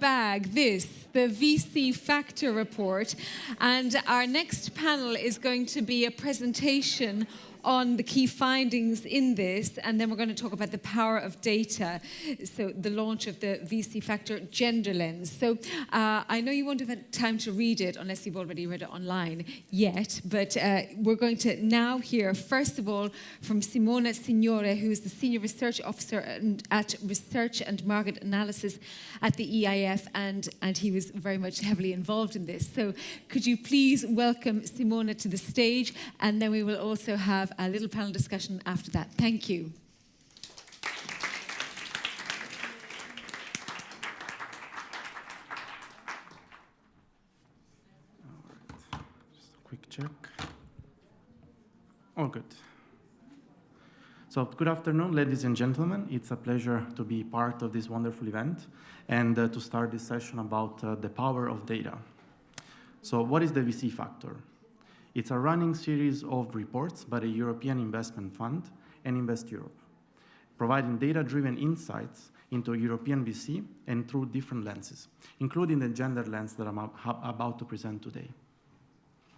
bag this, the VC Factor Report. And our next panel is going to be a presentation on the key findings in this, and then we're going to talk about the power of data, so the launch of the VC Factor Gender Lens. So I know you won't have had time to read it unless you've already read it online yet, but we're going to now hear, first of all, from Simone Signore, who is the Senior Research Officer at Research and Market Analysis at the EIF, and he was very much heavily involved in this. So could you please welcome Simone to the stage, and then we will also have a little panel discussion after that. Thank you. All right. Just a quick check. All good. So good afternoon, ladies and gentlemen. It's a pleasure to be part of this wonderful event and to start this session about the power of data. So what is the VC Factor? It's a running series of reports by the European Investment Fund and Invest Europe, providing data-driven insights into European VC and through different lenses, including the gender lens that I'm about to present today.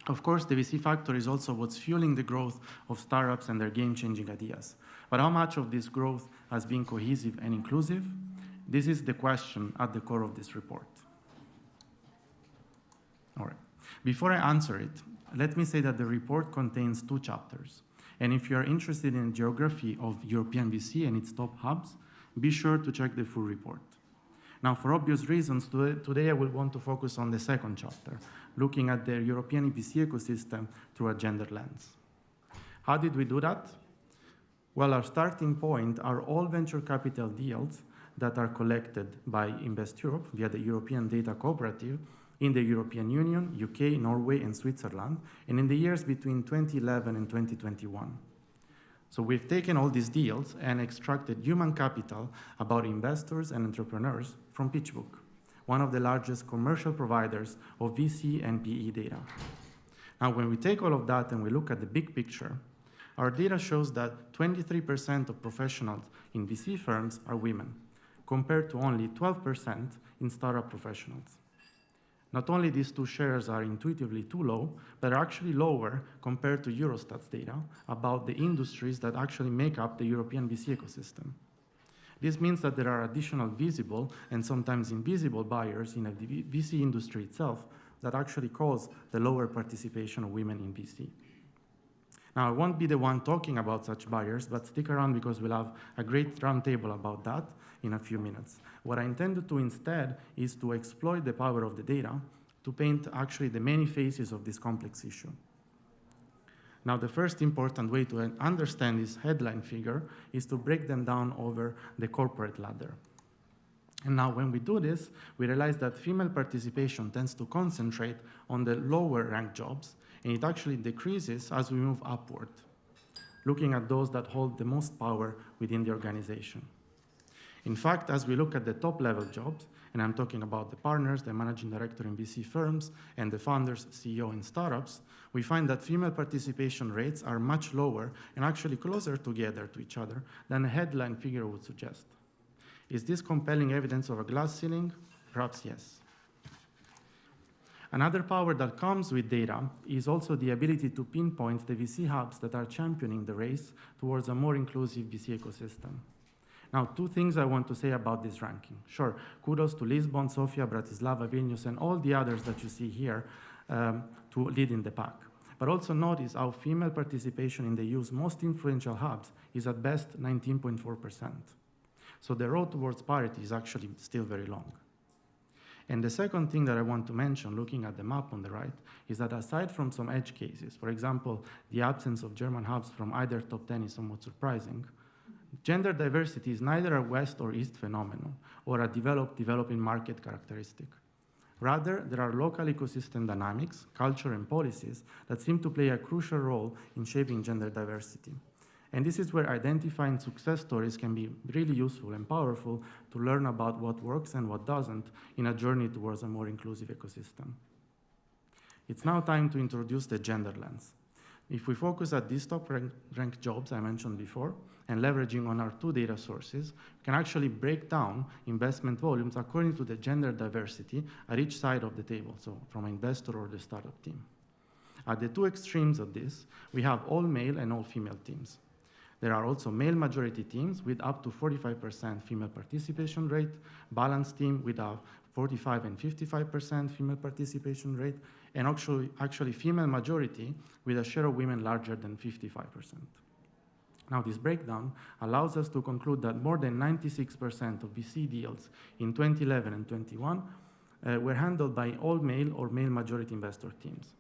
Of course, the VC Factor is also what's fueling the growth of startups and their game-changing ideas. But how much of this growth has been cohesive and inclusive? This is the question at the core of this report. All right. Before I answer it, let me say that the report contains 2 chapters. And if you are interested in geography of European VC and its top hubs, be sure to check the full report. Now, for obvious reasons, today I will want to focus on the second chapter, looking at the European VC ecosystem through a gender lens. How did we do that? Well, our starting point are all venture capital deals that are collected by Invest Europe via the European Data Cooperative in the European Union, UK, Norway, and Switzerland, and in the years between 2011 and 2021. So we've taken all these deals and extracted human capital about investors and entrepreneurs from PitchBook, one of the largest commercial providers of VC and PE data. Now, when we take all of that and we look at the big picture, our data shows that 23% of professionals in VC firms are women, compared to only 12% in startup professionals. Not only these 2 shares are intuitively too low, but are actually lower compared to Eurostat's data about the industries that actually make up the European VC ecosystem. This means that there are additional visible and sometimes invisible buyers in the VC industry itself that actually cause the lower participation of women in VC. Now, I won't be the one talking about such buyers, but stick around because we'll have a great roundtable about that in a few minutes. What I intended to instead is to exploit the power of the data to paint actually the many faces of this complex issue. Now, the first important way to understand this headline figure is to break them down over the corporate ladder. And now when we do this, we realize that female participation tends to concentrate on the lower ranked jobs, and it actually decreases as we move upward, looking at those that hold the most power within the organization. In fact, as we look at the top-level jobs, and I'm talking about the partners, the managing director in VC firms, and the founders, CEO in startups, we find that female participation rates are much lower and actually closer together to each other than a headline figure would suggest. Is this compelling evidence of a glass ceiling? Perhaps yes. Another power that comes with data is also the ability to pinpoint the VC hubs that are championing the race towards a more inclusive VC ecosystem. Now, 2 things I want to say about this ranking. Sure, kudos to Lisbon, Sofia, Bratislava, Vilnius, and all the others that you see here to lead in the pack. But also notice how female participation in the EU's most influential hubs is at best 19.4%. So the road towards parity is actually still very long. And the second thing that I want to mention, looking at the map on the right, is that aside from some edge cases, for example, the absence of German hubs from either top 10 is somewhat surprising, gender diversity is neither a West or East phenomenon or a developing market characteristic. Rather, there are local ecosystem dynamics, culture, and policies that seem to play a crucial role in shaping gender diversity. And this is where identifying success stories can be really useful and powerful to learn about what works and what doesn't in a journey towards a more inclusive ecosystem. It's now time to introduce the gender lens. If we focus at these top ranked jobs I mentioned before, and leveraging on our 2 data sources, we can actually break down investment volumes according to the gender diversity at each side of the table, so from an investor or the startup team. At the 2 extremes of this, we have all male and all female teams. There are also male majority teams with up to 45% female participation rate, balanced team with a 45 and 55% female participation rate, and actually female majority with a share of women larger than 55%. Now, this breakdown allows us to conclude that more than 96% of VC deals in 2011 and 2021 were handled by all male or male majority investor teams.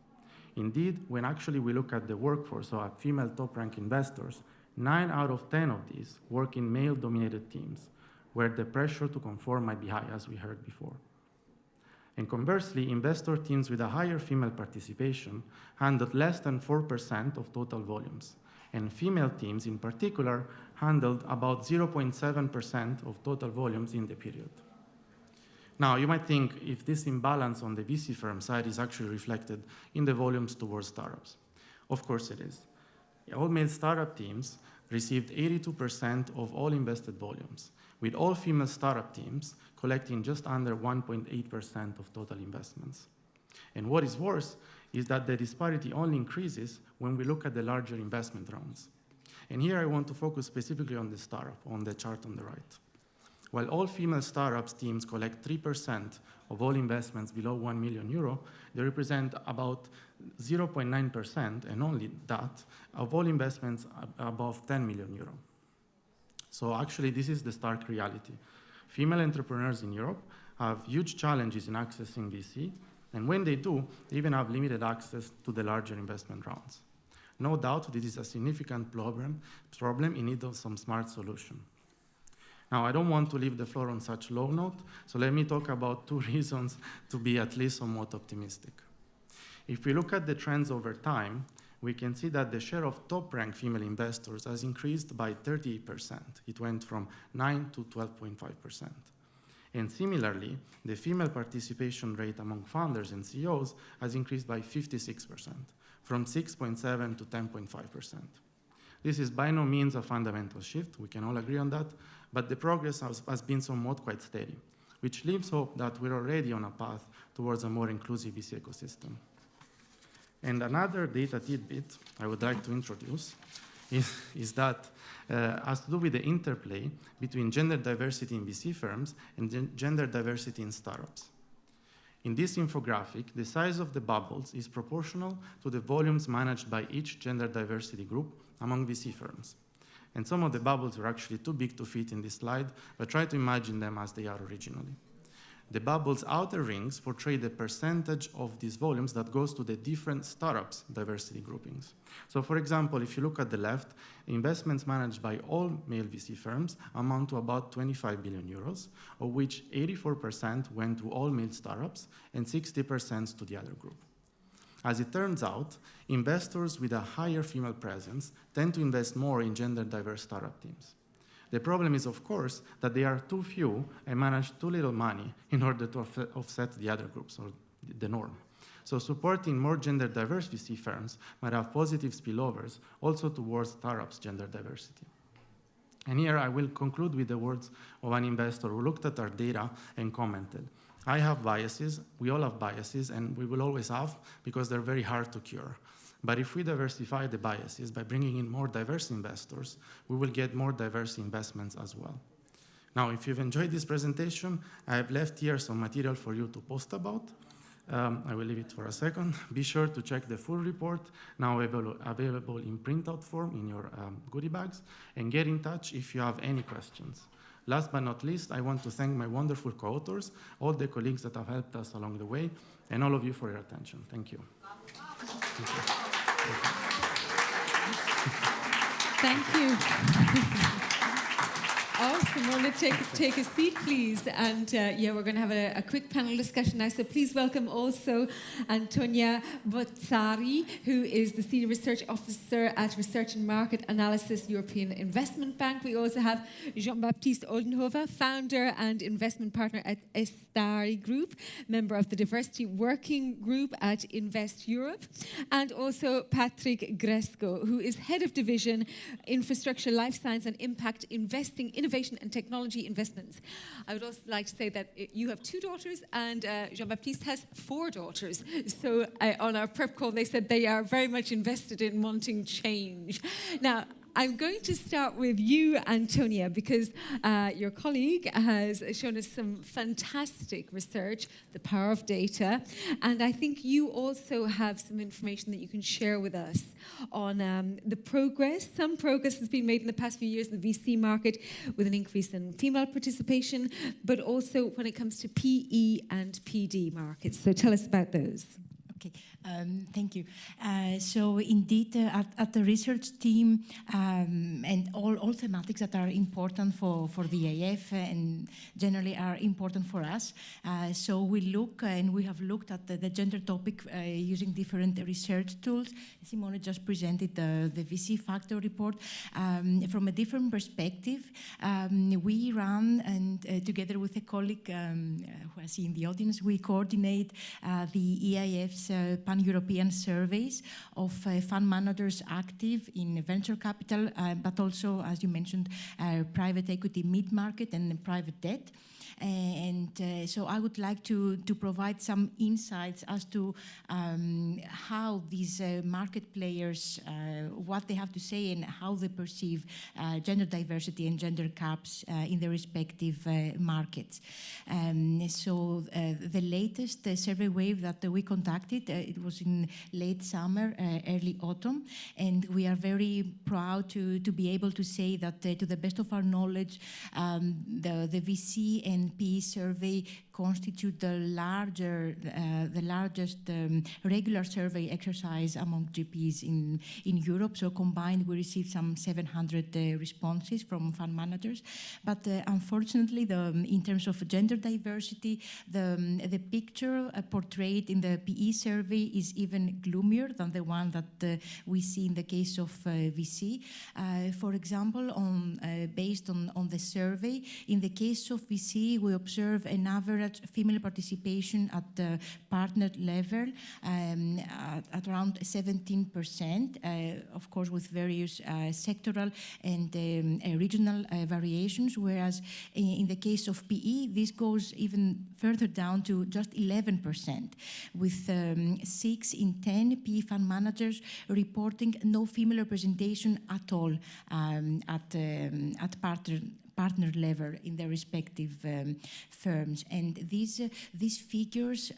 Indeed, when actually we look at the workforce, so at female top-rank investors, 9 out of 10 of these work in male-dominated teams, where the pressure to conform might be high, as we heard before. And conversely, investor teams with a higher female participation handled less than 4% of total volumes, and female teams in particular handled about 0.7% of total volumes in the period. Now, you might think if this imbalance on the VC firm side is actually reflected in the volumes towards startups. Of course it is. All male startup teams received 82% of all invested volumes, with all female startup teams collecting just under 1.8% of total investments. And what is worse is that the disparity only increases when we look at the larger investment rounds. And here I want to focus specifically on the startup, on the chart on the right. While all female startups teams collect 3% of all investments below 1 million euro, they represent about 0.9%, and only that, of all investments above 10 million euro. So actually, this is the stark reality. Female entrepreneurs in Europe have huge challenges in accessing VC, and when they do, they even have limited access to the larger investment rounds. No doubt, this is a significant problem in need of some smart solution. Now, I don't want to leave the floor on such low note, so let me talk about 2 reasons to be at least somewhat optimistic. If we look at the trends over time, we can see that the share of top-ranked female investors has increased by 38%. It went from 9 to 12.5%. And similarly, the female participation rate among founders and CEOs has increased by 56%, from 6.7 to 10.5%. This is by no means a fundamental shift, we can all agree on that, but the progress has been somewhat quite steady, which leaves hope that we're already on a path towards a more inclusive VC ecosystem. And another data tidbit I would like to introduce is that has to do with the interplay between gender diversity in VC firms and gender diversity in startups. In this infographic, the size of the bubbles is proportional to the volumes managed by each gender diversity group among VC firms. And some of the bubbles are actually too big to fit in this slide, but try to imagine them as they are originally. The bubble's outer rings portray the percentage of these volumes that goes to the different startups' diversity groupings. So for example, if you look at the left, investments managed by all male VC firms amount to about 25 billion euros, of which 84% went to all male startups and 60% to the other group. As it turns out, investors with a higher female presence tend to invest more in gender-diverse startup teams. The problem is, of course, that they are too few and manage too little money in order to offset the other groups, or the norm. So supporting more gender-diverse VC firms might have positive spillovers also towards startups' gender diversity. And here I will conclude with the words of an investor who looked at our data and commented, "I have biases, we all have biases, and we will always have because they're very hard to cure. But if we diversify the biases by bringing in more diverse investors, we will get more diverse investments as well." Now, if you've enjoyed this presentation, I have left here some material for you to post about. I will leave it for a second. Be sure to check the full report, now available in printout form in your goodie bags, and get in touch if you have any questions. Last but not least, I want to thank my wonderful co-authors, all the colleagues that have helped us along the way, and all of you for your attention. Thank you. Thank you. Oh, Simone, take a seat, please. And we're going to have a quick panel discussion now. So please welcome also Antonia Bozzari, who is the Senior Research Officer at Research and Market Analysis European Investment Bank. We also have Jean-Baptiste Oldenhofer, Founder and Investment Partner at Estari Group, member of the Diversity Working Group at Invest Europe, and also Patrick Gresco, who is Head of Division Infrastructure, Life Science and Impact Investing, Innovation and Technology Investments. I would also like to say that you have 2 daughters and Jean-Baptiste has 4 daughters. So on our prep call, they said they are very much invested in wanting change. Now, I'm going to start with you, Antonia, because your colleague has shown us some fantastic research, the power of data, and I think you also have some information that you can share with us on the progress. Some progress has been made in the past few years in the VC market with an increase in female participation, but also when it comes to PE and PD markets. So tell us about those. Okay, thank you. So indeed, at the research team and all thematics that are important for the EIF and generally are important for us. So we look and we have looked at the gender topic using different research tools. Simone just presented the VC factor report. From a different perspective, we run and together with a colleague who I see in the audience, we coordinate the EIF's pan-European surveys of fund managers active in venture capital, but also, as you mentioned, private equity mid-market and private debt. So I would like to provide some insights as to how these market players, what they have to say and how they perceive gender diversity and gender gaps in their respective markets. So the latest survey wave that we conducted, it was in late summer, early autumn, and we are very proud to be able to say that to the best of our knowledge, the VC and PE survey constitute the largest regular survey exercise among GPs in Europe. So combined, we received some 700 responses from fund managers. But unfortunately, in terms of gender diversity, the picture portrayed in the PE survey is even gloomier than the one that we see in the case of VC. For example, based on the survey, in the case of VC, we observe an average female participation at the partner level at around 17%, of course with various sectoral and regional variations, whereas in the case of PE, this goes even further down to just 11%, with 6 in 10 PE fund managers reporting no female representation at all at partner level in their respective firms. And these figures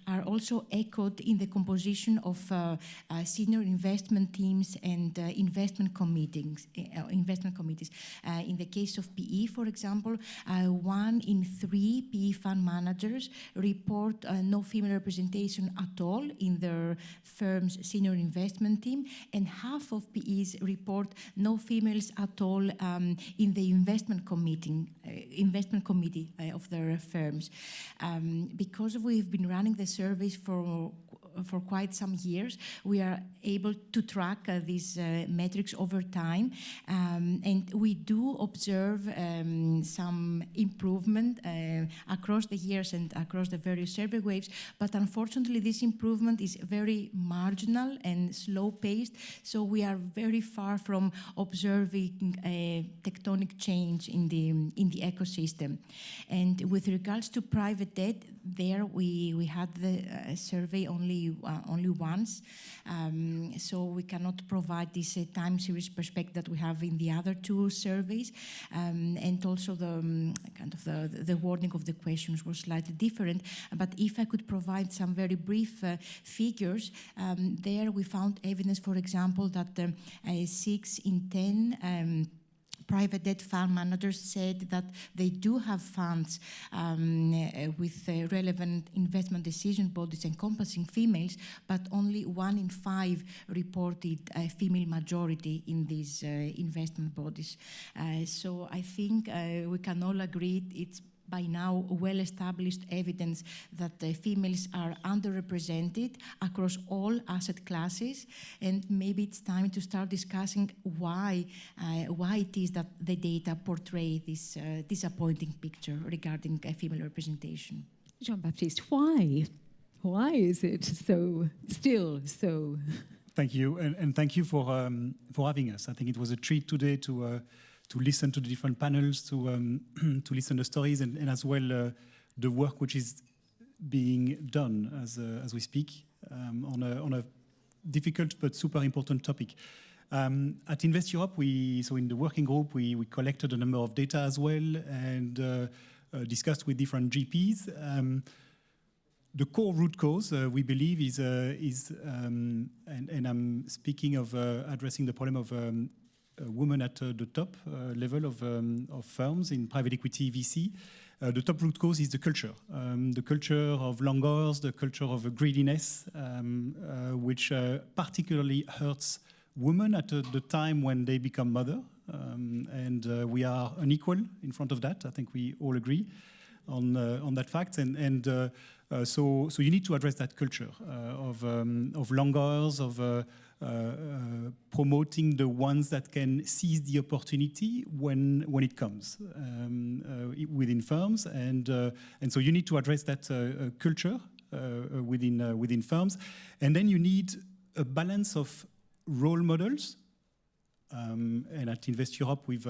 are also echoed in the composition of senior investment teams and investment committees. In the case of PE, for example, 1 in 3 PE fund managers report no female representation at all in their firm's senior investment team, and half of PEs report no females at all in the investment committee of their firms. Because we've been running the surveys for quite some years, we are able to track these metrics over time, and we do observe some improvement across the years and across the various survey waves, but unfortunately this improvement is very marginal and slow-paced, so we are very far from observing a tectonic change in the ecosystem. And with regards to private debt, there we had the survey only once, so we cannot provide this time series perspective that we have in the other 2 surveys, and also the wording of the questions was slightly different. But if I could provide some very brief figures, there we found evidence, for example, that 6 in 10 private debt fund managers said that they do have funds with relevant investment decision bodies encompassing females, but only 1 in 5 reported a female majority in these investment bodies. So I think we can all agree it's by now well-established evidence that females are underrepresented across all asset classes, and maybe it's time to start discussing why it is that the data portray this disappointing picture regarding female representation. Jean-Baptiste, why? Why is it still so? Thank you, and thank you for having us. I think it was a treat today to listen to the different panels, to listen to stories, and as well the work which is being done as we speak on a difficult but super important topic. At Invest Europe, so in the working group, we collected a number of data as well and discussed with different GPs. The core root cause, we believe, is and I'm speaking of addressing the problem of women at the top level of firms in private equity VC. The top root cause is the culture of long hours, the culture of greediness, which particularly hurts women at the time when they become mother. And we are unequal in front of that. I think we all agree on that fact. So you need to address that culture of long hours, of promoting the ones that can seize the opportunity when it comes within firms, and so you need to address that culture within firms, and then you need a balance of role models. And at Invest Europe, we've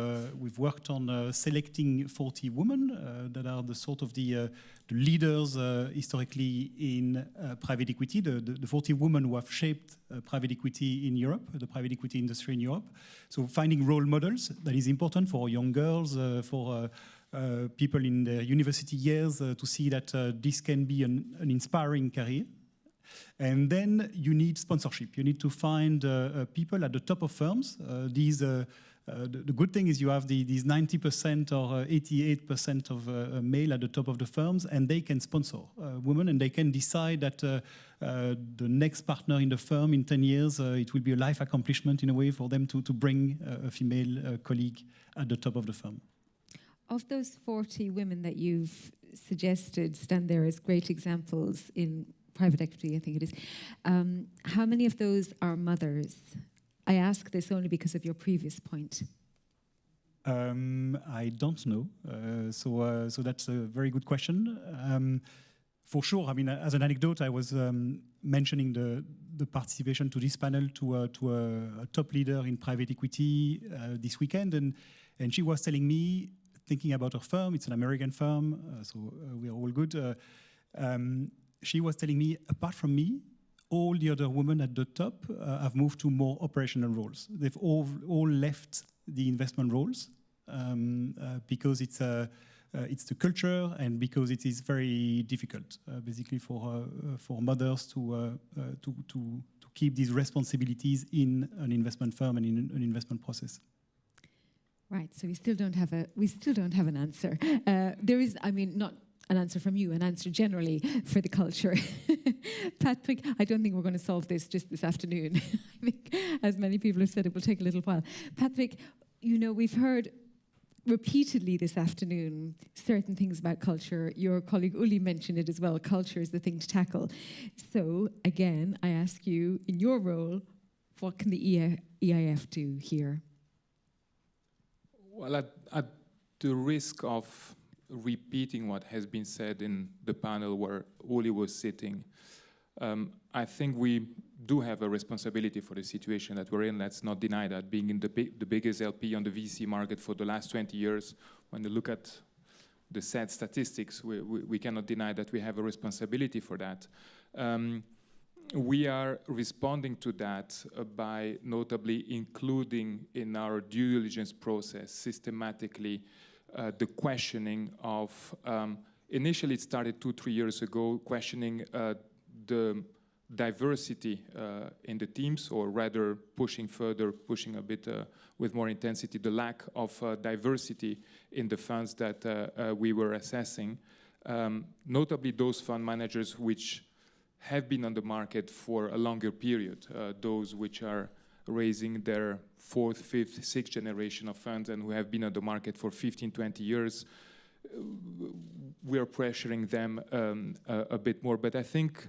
worked on selecting 40 women that are the sort of the leaders historically in private equity, the 40 women who have shaped private equity in Europe, the private equity industry in Europe. So finding role models, that is important for young girls, for people in their university years to see that this can be an inspiring career. And then you need sponsorship. You need to find people at the top of firms. The good thing is you have these 90% or 88% of male at the top of the firms, and they can sponsor women, and they can decide that the next partner in the firm in 10 years, it will be a life accomplishment in a way for them to bring a female colleague at the top of the firm. Of those 40 women that you've suggested stand there as great examples in private equity, I think it is. How many of those are mothers? I ask this only because of your previous point. I don't know. So that's a very good question. For sure, I mean, as an anecdote, I was mentioning the participation to this panel to a top leader in private equity this weekend, and she was telling me, thinking about her firm, it's an American firm, so we are all good. She was telling me, apart from me, all the other women at the top have moved to more operational roles. They've all left the investment roles because it's the culture and because it is very difficult, basically for mothers to keep these responsibilities in an investment firm and in an investment process. Right. So we still don't have an answer. There is, I mean, not an answer from you, an answer generally for the culture. Patrick, I don't think we're going to solve this just this afternoon. I think, as many people have said, it will take a little while. Patrick, you know, we've heard repeatedly this afternoon certain things about culture. Your colleague Uli mentioned it as well. Culture is the thing to tackle. So, again, I ask you, in your role, what can the EIF do here? Well, at the risk of repeating what has been said in the panel where Uli was sitting, I think we do have a responsibility for the situation that we're in. Let's not deny that. Being in the biggest LP on the VC market for the last 20 years, when you look at the sad statistics, we cannot deny that we have a responsibility for that. We are responding to that by notably including in our due diligence process systematically the questioning of, initially it started 2-3 years ago, questioning the diversity in the teams, or rather pushing a bit with more intensity, the lack of diversity in the funds that we were assessing. Notably those fund managers which have been on the market for a longer period, those which are raising their 4th, 5th, 6th generation of funds and who have been on the market for 15, 20 years, we are pressuring them a bit more. But I think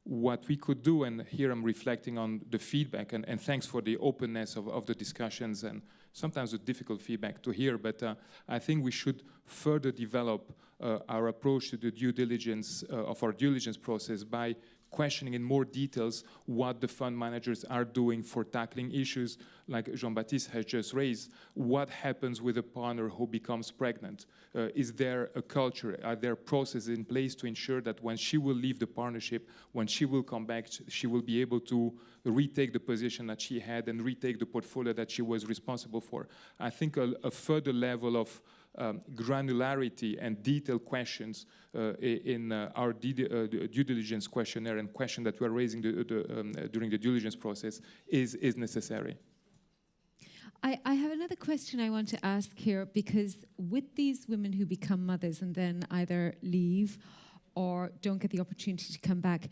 what we could do, and here I'm reflecting on the feedback, and thanks for the openness of the discussions and sometimes the difficult feedback to hear, but I think we should further develop our approach to the due diligence of our due diligence process by questioning in more details what the fund managers are doing for tackling issues like Jean-Baptiste has just raised. What happens with a partner who becomes pregnant? Is there a culture? Are there processes in place to ensure that when she will leave the partnership, when she will come back, she will be able to retake the position that she had and retake the portfolio that she was responsible for? I think a further level of granularity and detailed questions in our due diligence questionnaire and question that we're raising during the due diligence process is necessary. I have another question I want to ask here, because with these women who become mothers and then either leave or don't get the opportunity to come back,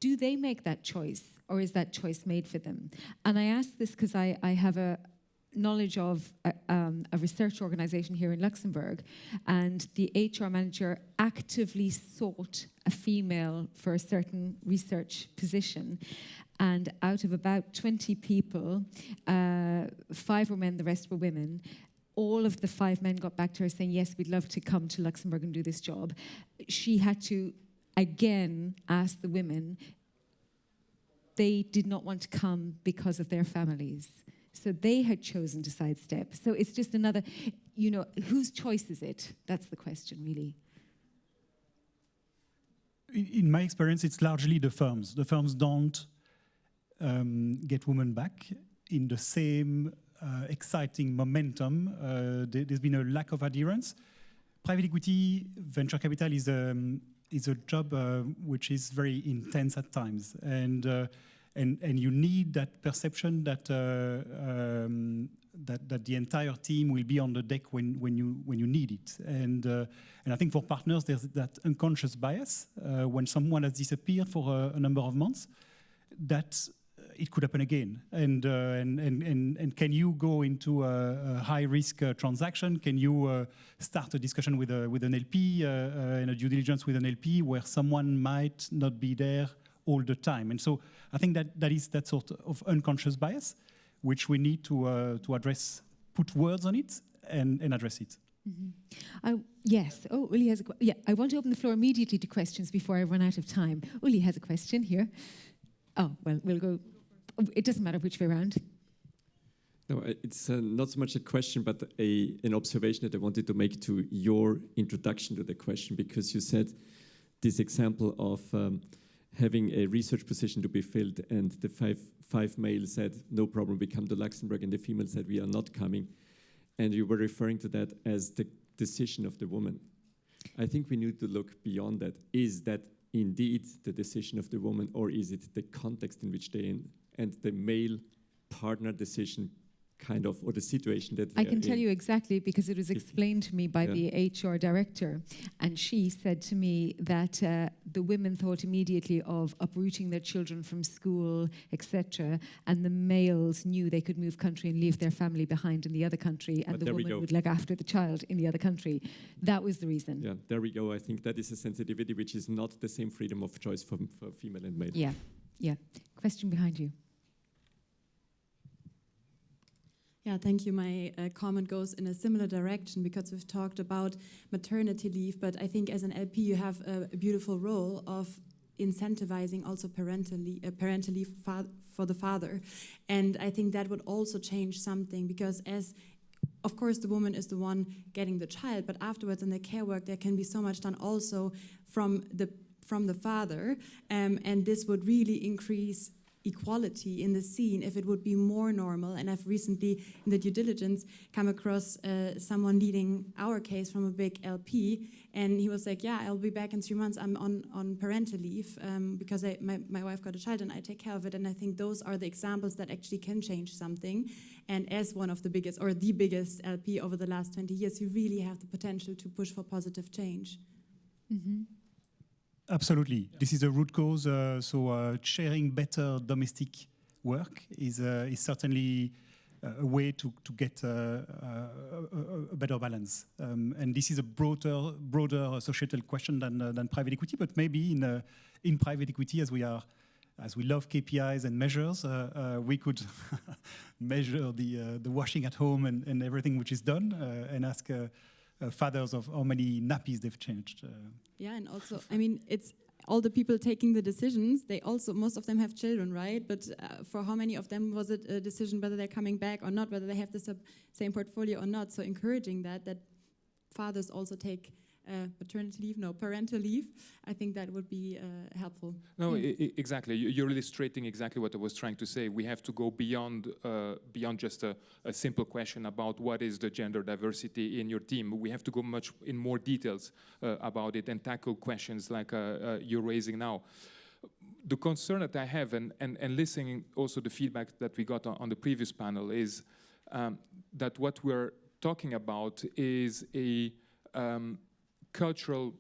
do they make that choice, or is that choice made for them? And I ask this because I have a knowledge of a research organization here in Luxembourg, and the HR manager actively sought a female for a certain research position. And out of about 20 people, 5 were men, the rest were women. All of the 5 men got back to her saying, yes, we'd love to come to Luxembourg and do this job. She had to, again, ask the women. They did not want to come because of their families. So they had chosen to sidestep. So it's just another, whose choice is it? That's the question, really. In my experience, it's largely the firms. The firms don't get women back in the same exciting momentum. There's been a lack of adherence. Private equity, venture capital is a job which is very intense at times, and you need that perception that that the entire team will be on the deck when you need it. And I think for partners, there's that unconscious bias when someone has disappeared for a number of months, that it could happen again. And can you go into a high risk transaction? Can you start a discussion with an LP and a due diligence with an LP where someone might not be there all the time? And so I think that is that sort of unconscious bias, which we need to address, put words on it, and address it. Mm-hmm. Yes. Oh, Uli has a question. Yeah, I want to open the floor immediately to questions before I run out of time. Uli has a question here. Oh, well, we'll go. It doesn't matter which way around. No, it's not so much a question, but an observation that I wanted to make to your introduction to the question, because you said this example of having a research position to be filled, and the five males said, no problem, we come to Luxembourg, and the female said, we are not coming. And you were referring to that as the decision of the woman. I think we need to look beyond that. Is that indeed the decision of the woman, or is it the context in which they're in, and the male partner decision kind of, or the situation that I can tell you exactly, because it was explained to me by the HR director, and she said to me that the women thought immediately of uprooting their children from school, etc., and the males knew they could move country and leave their family behind in the other country, and the woman would look after the child in the other country. That was the reason. Yeah, there we go. I think that is a sensitivity which is not the same freedom of choice for female and male. Yeah, yeah. Question behind you. Yeah, thank you. My comment goes in a similar direction, because we've talked about maternity leave, but I think as an LP you have a beautiful role of incentivizing also parental leave for the father. And I think that would also change something, because of course the woman is the one getting the child, but afterwards in the care work there can be so much done also from the father, and this would really increase equality in the scene if it would be more normal. And I've recently, in the due diligence, come across someone leading our case from a big LP, and he was like, yeah, I'll be back in 3 months. I'm on parental leave because my wife got a child and I take care of it. And I think those are the examples that actually can change something. And as one of the biggest, or the biggest LP over the last 20 years, you really have the potential to push for positive change. Mm-hmm. Absolutely. This is a root cause. So sharing better domestic work is certainly a way to get a better balance. And this is a broader societal question than private equity, but maybe in private equity, as we love KPIs and measures, we could measure the washing at home and everything which is done and ask fathers of how many nappies they've changed. Yeah, and also, I mean, it's all the people taking the decisions. They also, most of them have children, right? But for how many of them was it a decision whether they're coming back or not, whether they have the same portfolio or not? So encouraging that fathers also take parental leave. I think that would be helpful. No, exactly. You're illustrating exactly what I was trying to say. We have to go beyond just a simple question about what is the gender diversity in your team. We have to go much in more details about it and tackle questions like you're raising now. The concern that I have, and listening also the feedback that we got on the previous panel, is that what we're talking about is a cultural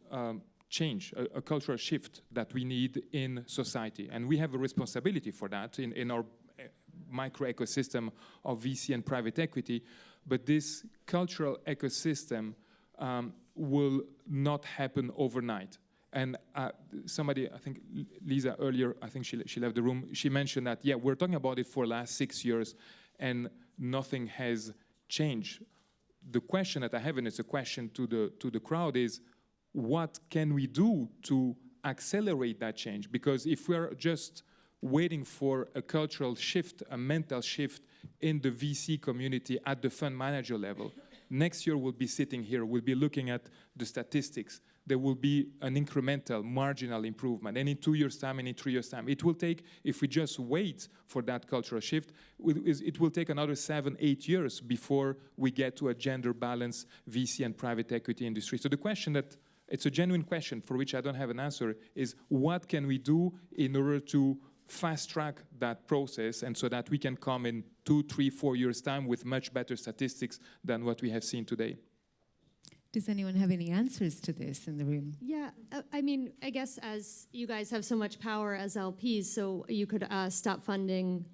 change, a cultural shift that we need in society. And we have a responsibility for that in our micro ecosystem of VC and private equity. But this cultural ecosystem will not happen overnight. And somebody, I think Lisa earlier, I think she left the room, she mentioned that, yeah, we're talking about it for the last 6 years and nothing has changed. The question that I have, and it's a question to the crowd, is what can we do to accelerate that change? Because if we're just waiting for a cultural shift, a mental shift in the VC community at the fund manager level, next year we'll be sitting here, we'll be looking at the statistics. There will be an incremental, marginal improvement. And in 2 years' time and in 3 years' time, it will take, if we just wait for that cultural shift, it will take another 7-8 years before we get to a gender balanced VC and private equity industry. So the question that, it's a genuine question for which I don't have an answer, is what can we do in order to fast track that process and so that we can come in 2, 3, 4 years' time with much better statistics than what we have seen today? Does anyone have any answers to this in the room? Yeah, I mean, I guess as you guys have so much power as LPs, so you could stop funding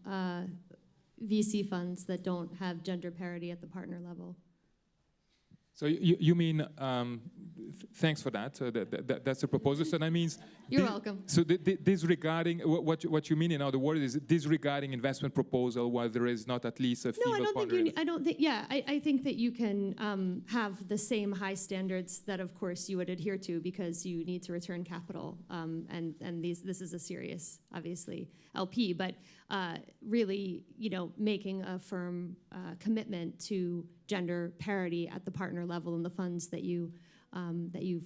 VC funds that don't have gender parity at the partner level. So you mean, thanks for that. That's a proposal. So that means you're welcome. So disregarding what you mean in other words is disregarding investment proposal while there is not at least a female. No, I don't think. Yeah, I think that you can have the same high standards that, of course, you would adhere to because you need to return capital, and this is a serious, obviously, LP, but really, making a firm commitment to gender parity at the partner level in the funds that you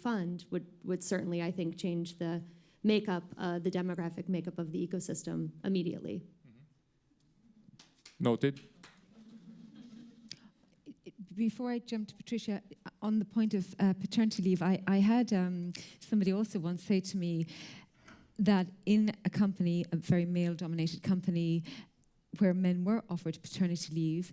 fund would certainly, I think, change the makeup, the demographic makeup of the ecosystem immediately. Mm-hmm. Noted. Before I jump to Patricia, on the point of paternity leave, I had somebody also once say to me that in a company, a very male-dominated company, where men were offered paternity leave,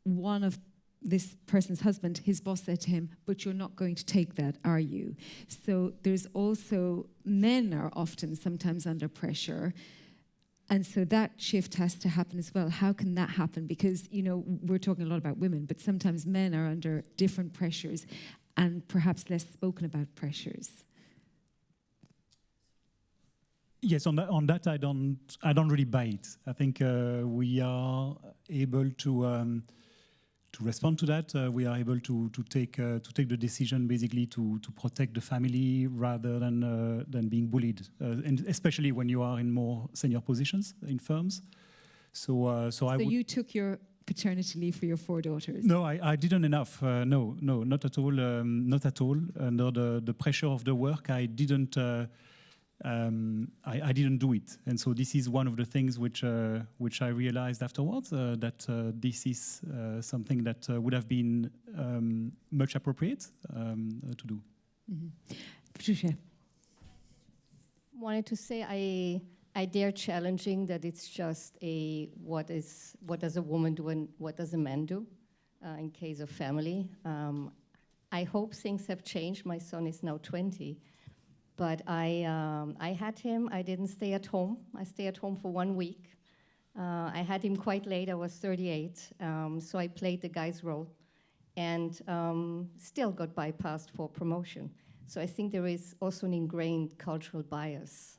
one of this person's husband, his boss said to him, "But you're not going to take that, are you?" So there's also, men are often sometimes under pressure, and so that shift has to happen as well. How can that happen? Because, we're talking a lot about women, but sometimes men are under different pressures and perhaps less spoken about pressures. Yes, on that I don't really buy it. I think we are able to respond to that. We are able to take the decision basically to protect the family rather than being bullied, and especially when you are in more senior positions in firms. So you took your paternity leave for your 4 daughters? No, I didn't enough. No, not at all. Not at all. Under the pressure of the work, I didn't I didn't do it. And so this is one of the things which I realized afterwards, that this is something that would have been much appropriate to do. Mm-hmm. Patricia. Wanted to say I dare challenging that it's just what does a woman do and what does a man do in case of family. I hope things have changed. My son is now 20, but I had him. I didn't stay at home. I stayed at home for 1 week. I had him quite late. I was 38, so I played the guy's role, and still got bypassed for promotion. So I think there is also an ingrained cultural bias,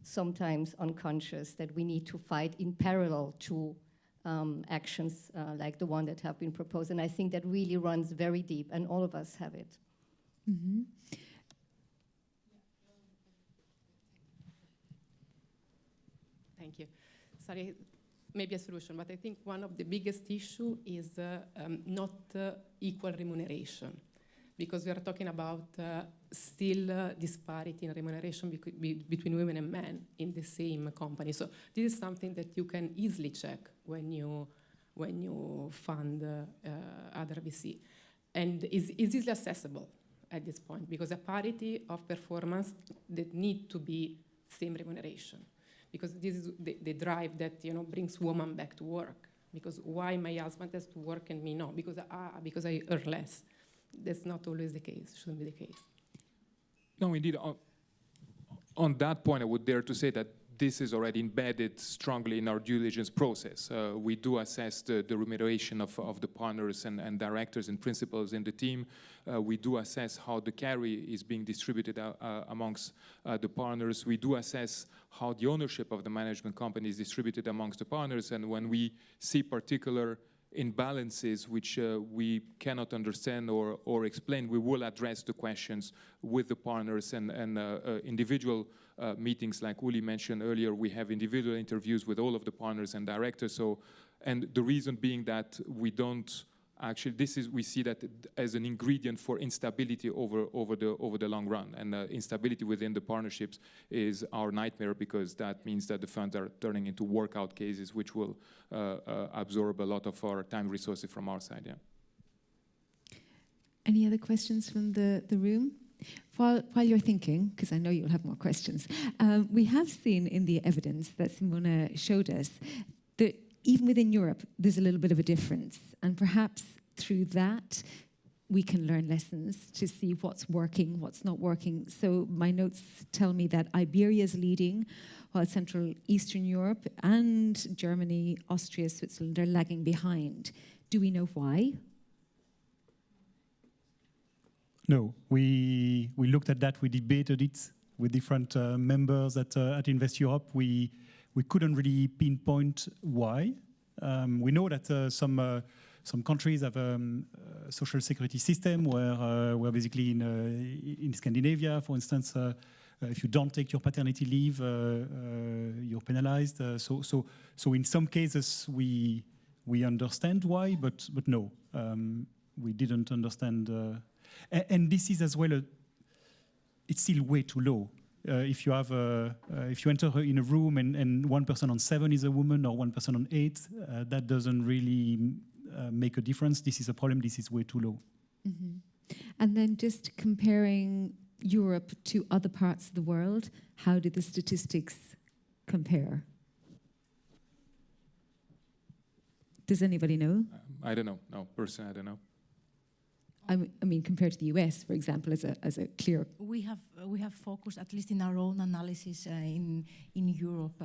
sometimes unconscious, that we need to fight in parallel to actions like the one that have been proposed. And I think that really runs very deep, and all of us have it. Mm-hmm. Thank you. Sorry, maybe a solution, but I think one of the biggest issue is not equal remuneration, because we are talking about still disparity in remuneration between women and men in the same company. So this is something that you can easily check when you fund other VC, and is easily accessible at this point, because a parity of performance that need to be same remuneration, because this is the drive that brings women back to work. Because why my husband has to work and me no? Because I earn less. That's not always the case. Shouldn't be the case. No, indeed. On that point, I would dare to say that this is already embedded strongly in our due diligence process. We do assess the remuneration of the partners and directors and principals in the team. We do assess how the carry is being distributed amongst the partners. We do assess how the ownership of the management company is distributed amongst the partners. And when we see particular imbalances which we cannot understand or explain, we will address the questions with the partners and individual meetings, like Uli mentioned earlier. We have individual interviews with all of the partners and directors. And the reason being that we don't actually, we see that as an ingredient for instability over the long run. And instability within the partnerships is our nightmare, because that means that the funds are turning into workout cases, which will absorb a lot of our time resources from our side. Yeah. Any other questions from the room? While you're thinking, because I know you'll have more questions, we have seen in the evidence that Simone showed us that even within Europe, there's a little bit of a difference. And perhaps through that, we can learn lessons to see what's working, what's not working. So my notes tell me that Iberia is leading, while Central Eastern Europe and Germany, Austria, Switzerland are lagging behind. Do we know why? No, we looked at that, we debated it with different members at Invest Europe. We couldn't really pinpoint why. We know that some countries have a social security system where basically in Scandinavia, for instance, if you don't take your paternity leave, you're penalized. So in some cases we understand why, but no, we didn't understand. And this is as well it's still way too low. If you enter in a room and 1 person on 7 is a woman or 1 person on 8, that doesn't really make a difference. This is a problem. This is way too low. Mm-hmm. And then just comparing Europe to other parts of the world, how do the statistics compare? Does anybody know? I don't know. No, personally, I don't know. I mean, compared to the US, for example, as a clear. We have focused, at least in our own analysis, in Europe.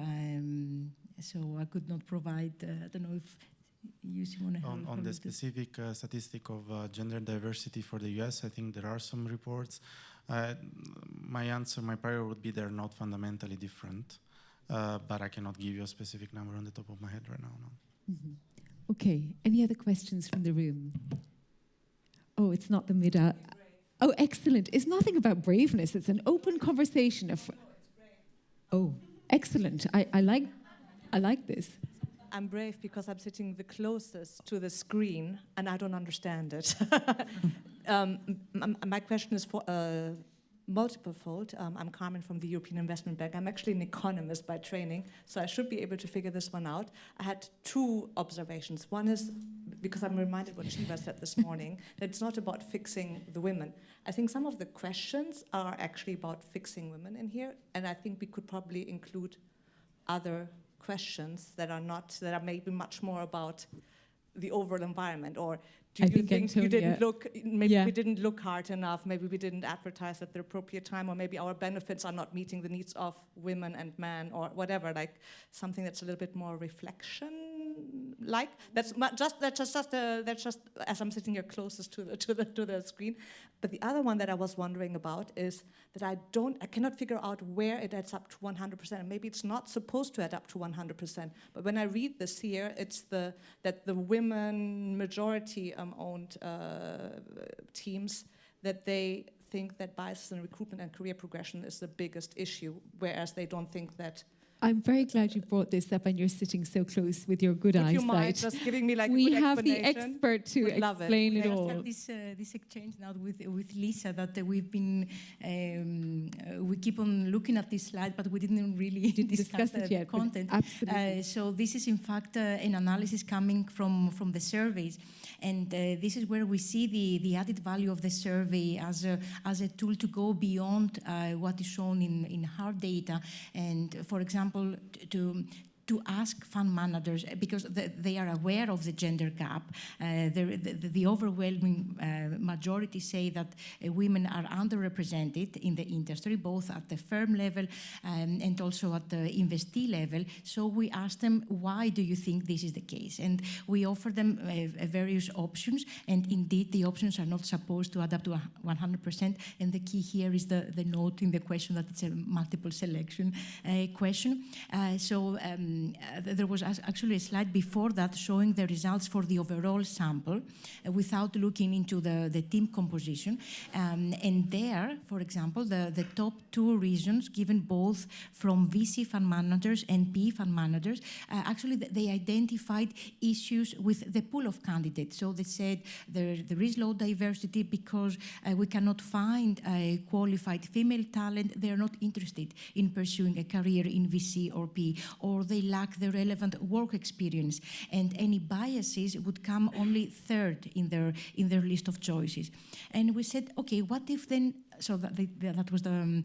So I could not provide. I don't know if you, Simone, on the specific statistic of gender diversity for the US. I think there are some reports. My prior would be they're not fundamentally different, but I cannot give you a specific number on the top of my head right now. No. Mm-hmm. Okay. Any other questions from the room? Oh, it's not the mid. Oh, excellent. It's nothing about braveness. It's an open conversation. Oh, excellent. I like this. I'm brave because I'm sitting the closest to the screen and I don't understand it. My question is multiple-fold. I'm Carmen from the European Investment Bank. I'm actually an economist by training, so I should be able to figure this one out. I had two observations. One is, because I'm reminded what Shiva said this morning, that it's not about fixing the women. I think some of the questions are actually about fixing women in here, and I think we could probably include other questions that are maybe much more about the overall environment, or do you think you didn't look, maybe we didn't look hard enough, maybe we didn't advertise at the appropriate time, or maybe our benefits are not meeting the needs of women and men, or whatever, like something that's a little bit more reflection-like. That's just as I'm sitting here closest to the screen. But the other one that I was wondering about is that I cannot figure out where it adds up to 100%. And maybe it's not supposed to add up to 100%. But when I read this here, it's that the women majority owned teams, that they think that biases in recruitment and career progression is the biggest issue, whereas they don't think that. I'm very glad you brought this up, and you're sitting so close with your good eyesight. Would you mind just giving me like we a good have the explanation? expert to explain it all. Had this exchange now with Lisa that we've been we keep on looking at this slide, but we didn't really discuss it yet. Content. Absolutely. So this is in fact an analysis coming from the surveys, and this is where we see the added value of the survey as a tool to go beyond what is shown in hard data, and for example, to ask fund managers, because they are aware of the gender gap. The overwhelming majority say that women are underrepresented in the industry, both at the firm level and also at the investee level. So we ask them, why do you think this is the case? And we offer them various options, and indeed the options are not supposed to add up to 100%. And the key here is the note in the question that it's a multiple selection question. There was actually a slide before that showing the results for the overall sample without looking into the team composition. And there, for example, the top two reasons given both from VC fund managers and PE fund managers, actually they identified issues with the pool of candidates. So they said there is low diversity because we cannot find qualified female talent. They're not interested in pursuing a career in VC or PE, or they lack the relevant work experience, and any biases would come only third in their list of choices. And we said, okay, what if then? So that was the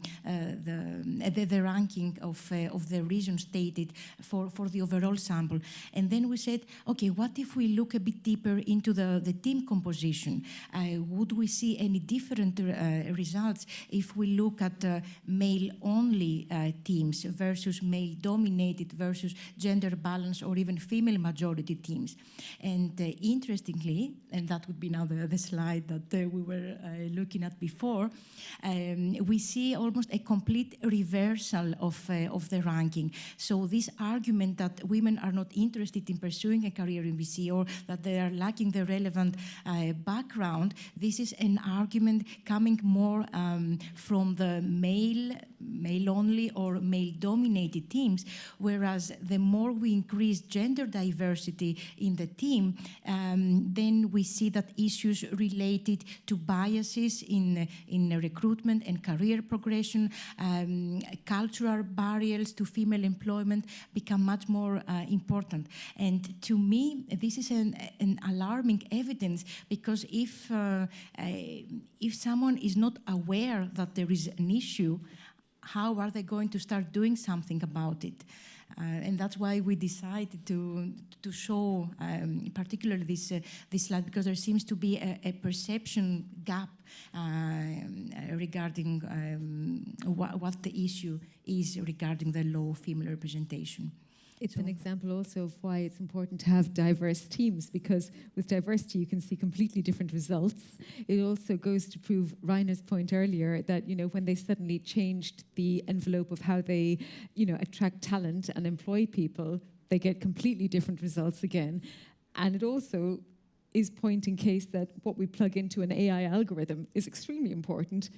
ranking of the reasons stated for the overall sample. And then we said, okay, what if we look a bit deeper into the team composition? Would we see any different results if we look at male-only teams versus male-dominated versus gender balance or even female majority teams? And interestingly, and that would be now the slide that we were looking at before, we see almost a complete reversal of the ranking. So this argument that women are not interested in pursuing a career in VC, or that they are lacking the relevant background, this is an argument coming more from the male-only or male-dominated teams, whereas the more we increase gender diversity in the team, then we see that issues related to biases in recruitment and career progression, cultural barriers to female employment become much more important. And to me, this is an alarming evidence, because if someone is not aware that there is an issue, how are they going to start doing something about it? And that's why we decided to show particularly this slide, because there seems to be a perception gap regarding what the issue is regarding the low female representation. It's an example also of why it's important to have diverse teams, because with diversity you can see completely different results. It also goes to prove Reiner's point earlier that, you know, when they suddenly changed the envelope of how they, you know, attract talent and employ people, they get completely different results again. And it also is point in case that what we plug into an AI algorithm is extremely important,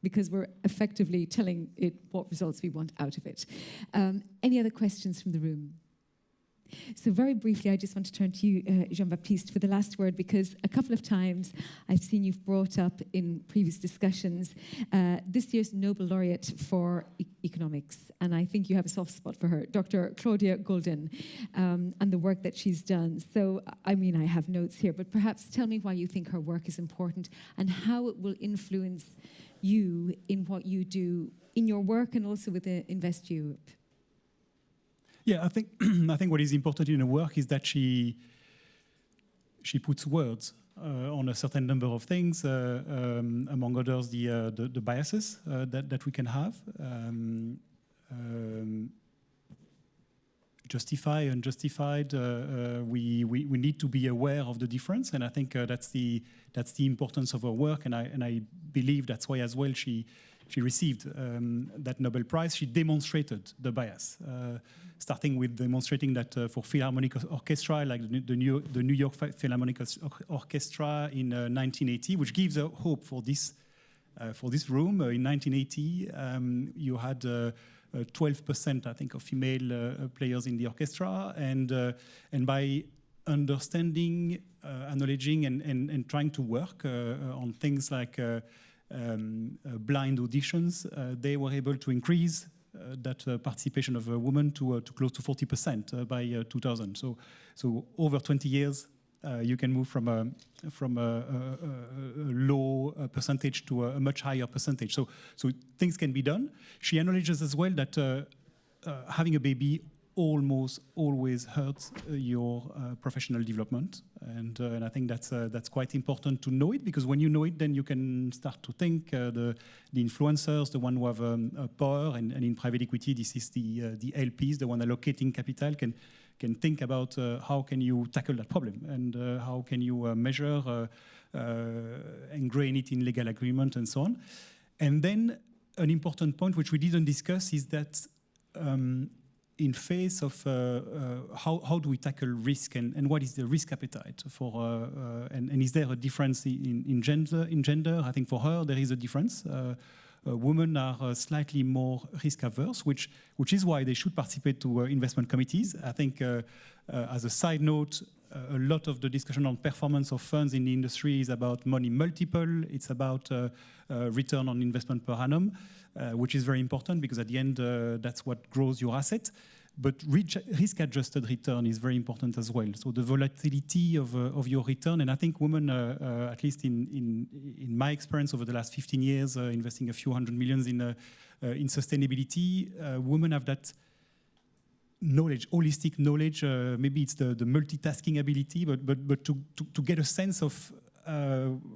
because we're effectively telling it what results we want out of it. Any other questions from the room? So very briefly, I just want to turn to you, Jean-Baptiste, for the last word, because a couple of times I've seen you've brought up in previous discussions this year's Nobel laureate for economics, and I think you have a soft spot for her, Dr. Claudia Goldin, and the work that she's done. So, I mean, I have notes here, but perhaps tell me why you think her work is important and how it will influence you in what you do in your work and also with Invest Europe. Yeah, I think what is important in her work is that she puts words on a certain number of things, among others the biases that we can have, justify, unjustified. We need to be aware of the difference, and I think that's the importance of her work, and I believe that's why as well she received that Nobel Prize. She demonstrated the bias, starting with demonstrating that for Philharmonic Orchestra, like the New York Philharmonic Orchestra in 1980, which gives hope for this room. In 1980, you had 12%, I think, of female players in the orchestra, and by understanding, acknowledging, and trying to work on things like blind auditions, they were able to increase that participation of women to close to 40% by 2000. So over 20 years, you can move from a low percentage to a much higher percentage. So things can be done. She acknowledges as well that having a baby almost always hurts your professional development, and I think that's quite important to know it, because when you know it, then you can start to think the influencers, the one who have power, and in private equity, this is the LPs, the one allocating capital, can think about how can you tackle that problem, and how can you measure, ingrain it in legal agreement, and so on. And then an important point which we didn't discuss is that in face of how do we tackle risk, and what is the risk appetite for, and is there a difference in gender? I think for her there is a difference. Women are slightly more risk averse, which is why they should participate to investment committees. I think as a side note, a lot of the discussion on performance of funds in the industry is about money multiple. It's about return on investment per annum, which is very important, because at the end, that's what grows your asset. But risk-adjusted return is very important as well. So the volatility of your return, and I think women, at least in my experience over the last 15 years, investing a few hundred millions in sustainability, women have that knowledge, holistic knowledge. Maybe it's the multitasking ability, but to get a sense of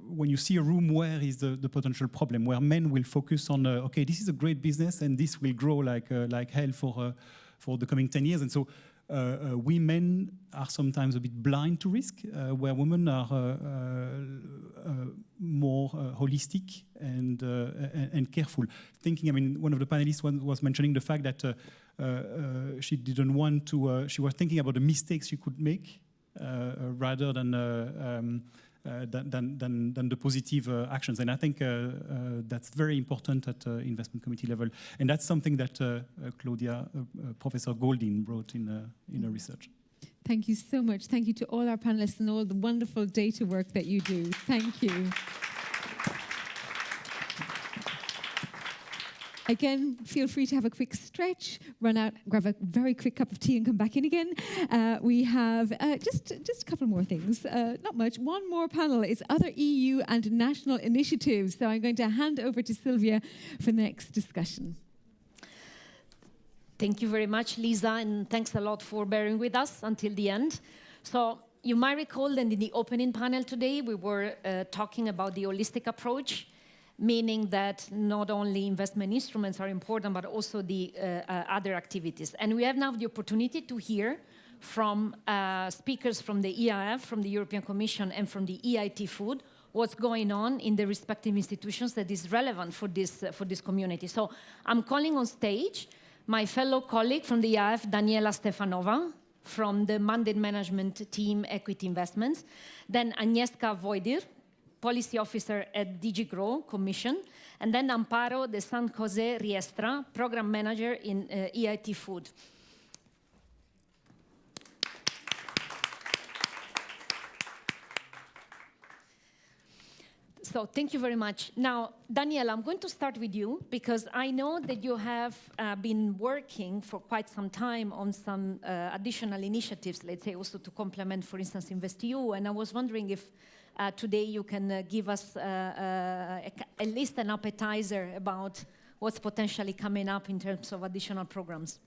when you see a room, where is the potential problem, where men will focus on, okay, this is a great business and this will grow like hell for the coming 10 years. And so we men are sometimes a bit blind to risk, where women are more holistic and careful. Thinking, I mean, one of the panelists was mentioning the fact that she didn't want to, she was thinking about the mistakes she could make rather than the positive actions. And I think that's very important at investment committee level. And that's something that Claudia, Professor Goldin, brought in her research. Thank you so much. Thank you to all our panelists and all the wonderful data work that you do. Thank you. Again, feel free to have a quick stretch, run out, grab a very quick cup of tea and come back in again. We have just a couple more things, not much. One more panel is other EU and national initiatives. So I'm going to hand over to Sylvia for the next discussion. Thank you very much, Lisa, and thanks a lot for bearing with us until the end. So you might recall that in the opening panel today, we were talking about the holistic approach, meaning that not only investment instruments are important, but also the other activities. And we have now the opportunity to hear from speakers from the EIF, from the European Commission, and from the EIT Food, what's going on in the respective institutions that is relevant for this community. So I'm calling on stage my fellow colleague from the EIF, Daniela Stefanova, from the mandate management team, Equity Investments, then Agnieszka Wojdyr, Policy Officer at DG Grow Commission, and then Amparo de San Jose Riestra, Program Manager in EIT Food. So thank you very much. Now, Daniela, I'm going to start with you because I know that you have been working for quite some time on some additional initiatives, let's say also to complement, for instance, InvestEU. And I was wondering if today you can give us at least an appetizer about what's potentially coming up in terms of additional programs.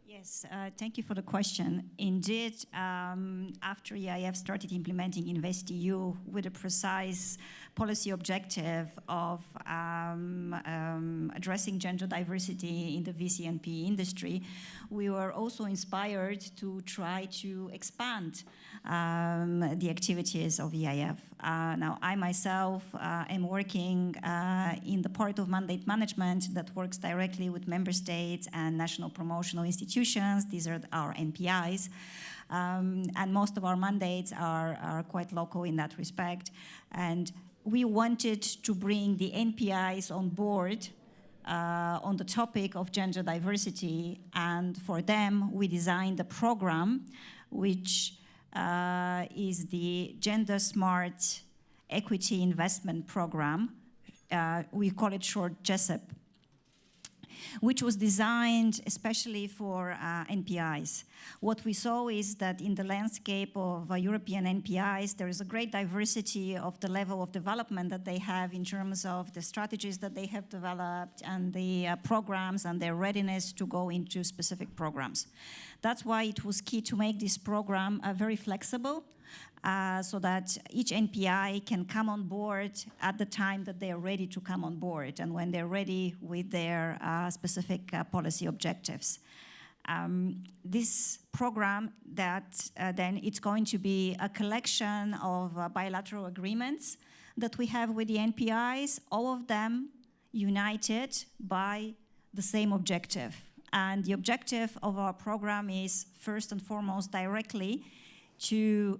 Yes, thank you for the question. Indeed, after EIF started implementing InvestEU with a precise policy objective of addressing gender diversity in the VC and PE industry, we were also inspired to try to expand the activities of EIF. Now, I myself am working in the part of mandate management that works directly with member states and national promotional institutions. These are our NPIs. And most of our mandates are quite local in that respect. And we wanted to bring the NPIs on board on the topic of gender diversity. And for them, we designed a program which is the Gender Smart Equity Investment Program. We call it short GESIP, which was designed especially for NPIs. What we saw is that in the landscape of European NPIs, there is a great diversity of the level of development that they have in terms of the strategies that they have developed and the programs and their readiness to go into specific programs. That's why it was key to make this program very flexible, so that each NPI can come on board at the time that they are ready to come on board and when they're ready with their specific policy objectives. This program that then it's going to be a collection of bilateral agreements that we have with the NPIs, all of them united by the same objective. And the objective of our program is first and foremost directly to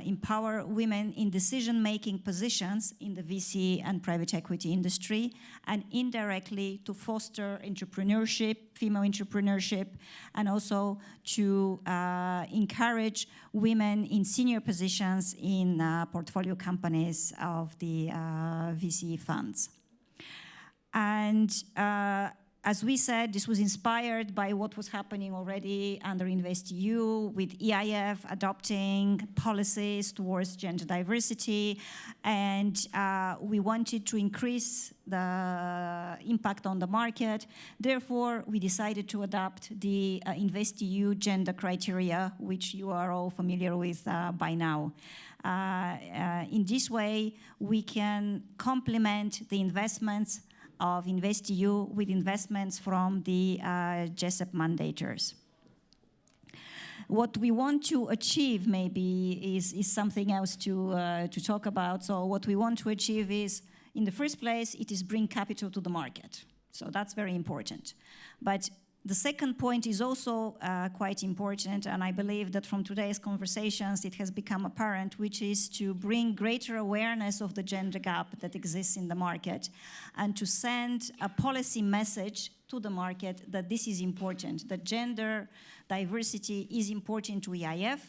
empower women in decision-making positions in the VC and private equity industry, and indirectly to foster entrepreneurship, female entrepreneurship, and also to encourage women in senior positions in portfolio companies of the VC funds. And as we said, this was inspired by what was happening already under InvestEU, with EIF adopting policies towards gender diversity, and we wanted to increase the impact on the market. Therefore, we decided to adopt the InvestEU gender criteria, which you are all familiar with by now. In this way, we can complement the investments of InvestEU with investments from the GESIP mandators. What we want to achieve maybe is something else to talk about. So what we want to achieve is, in the first place, it is bring capital to the market. So that's very important. But the second point is also quite important, and I believe that from today's conversations it has become apparent, which is to bring greater awareness of the gender gap that exists in the market and to send a policy message to the market that this is important, that gender diversity is important to EIF,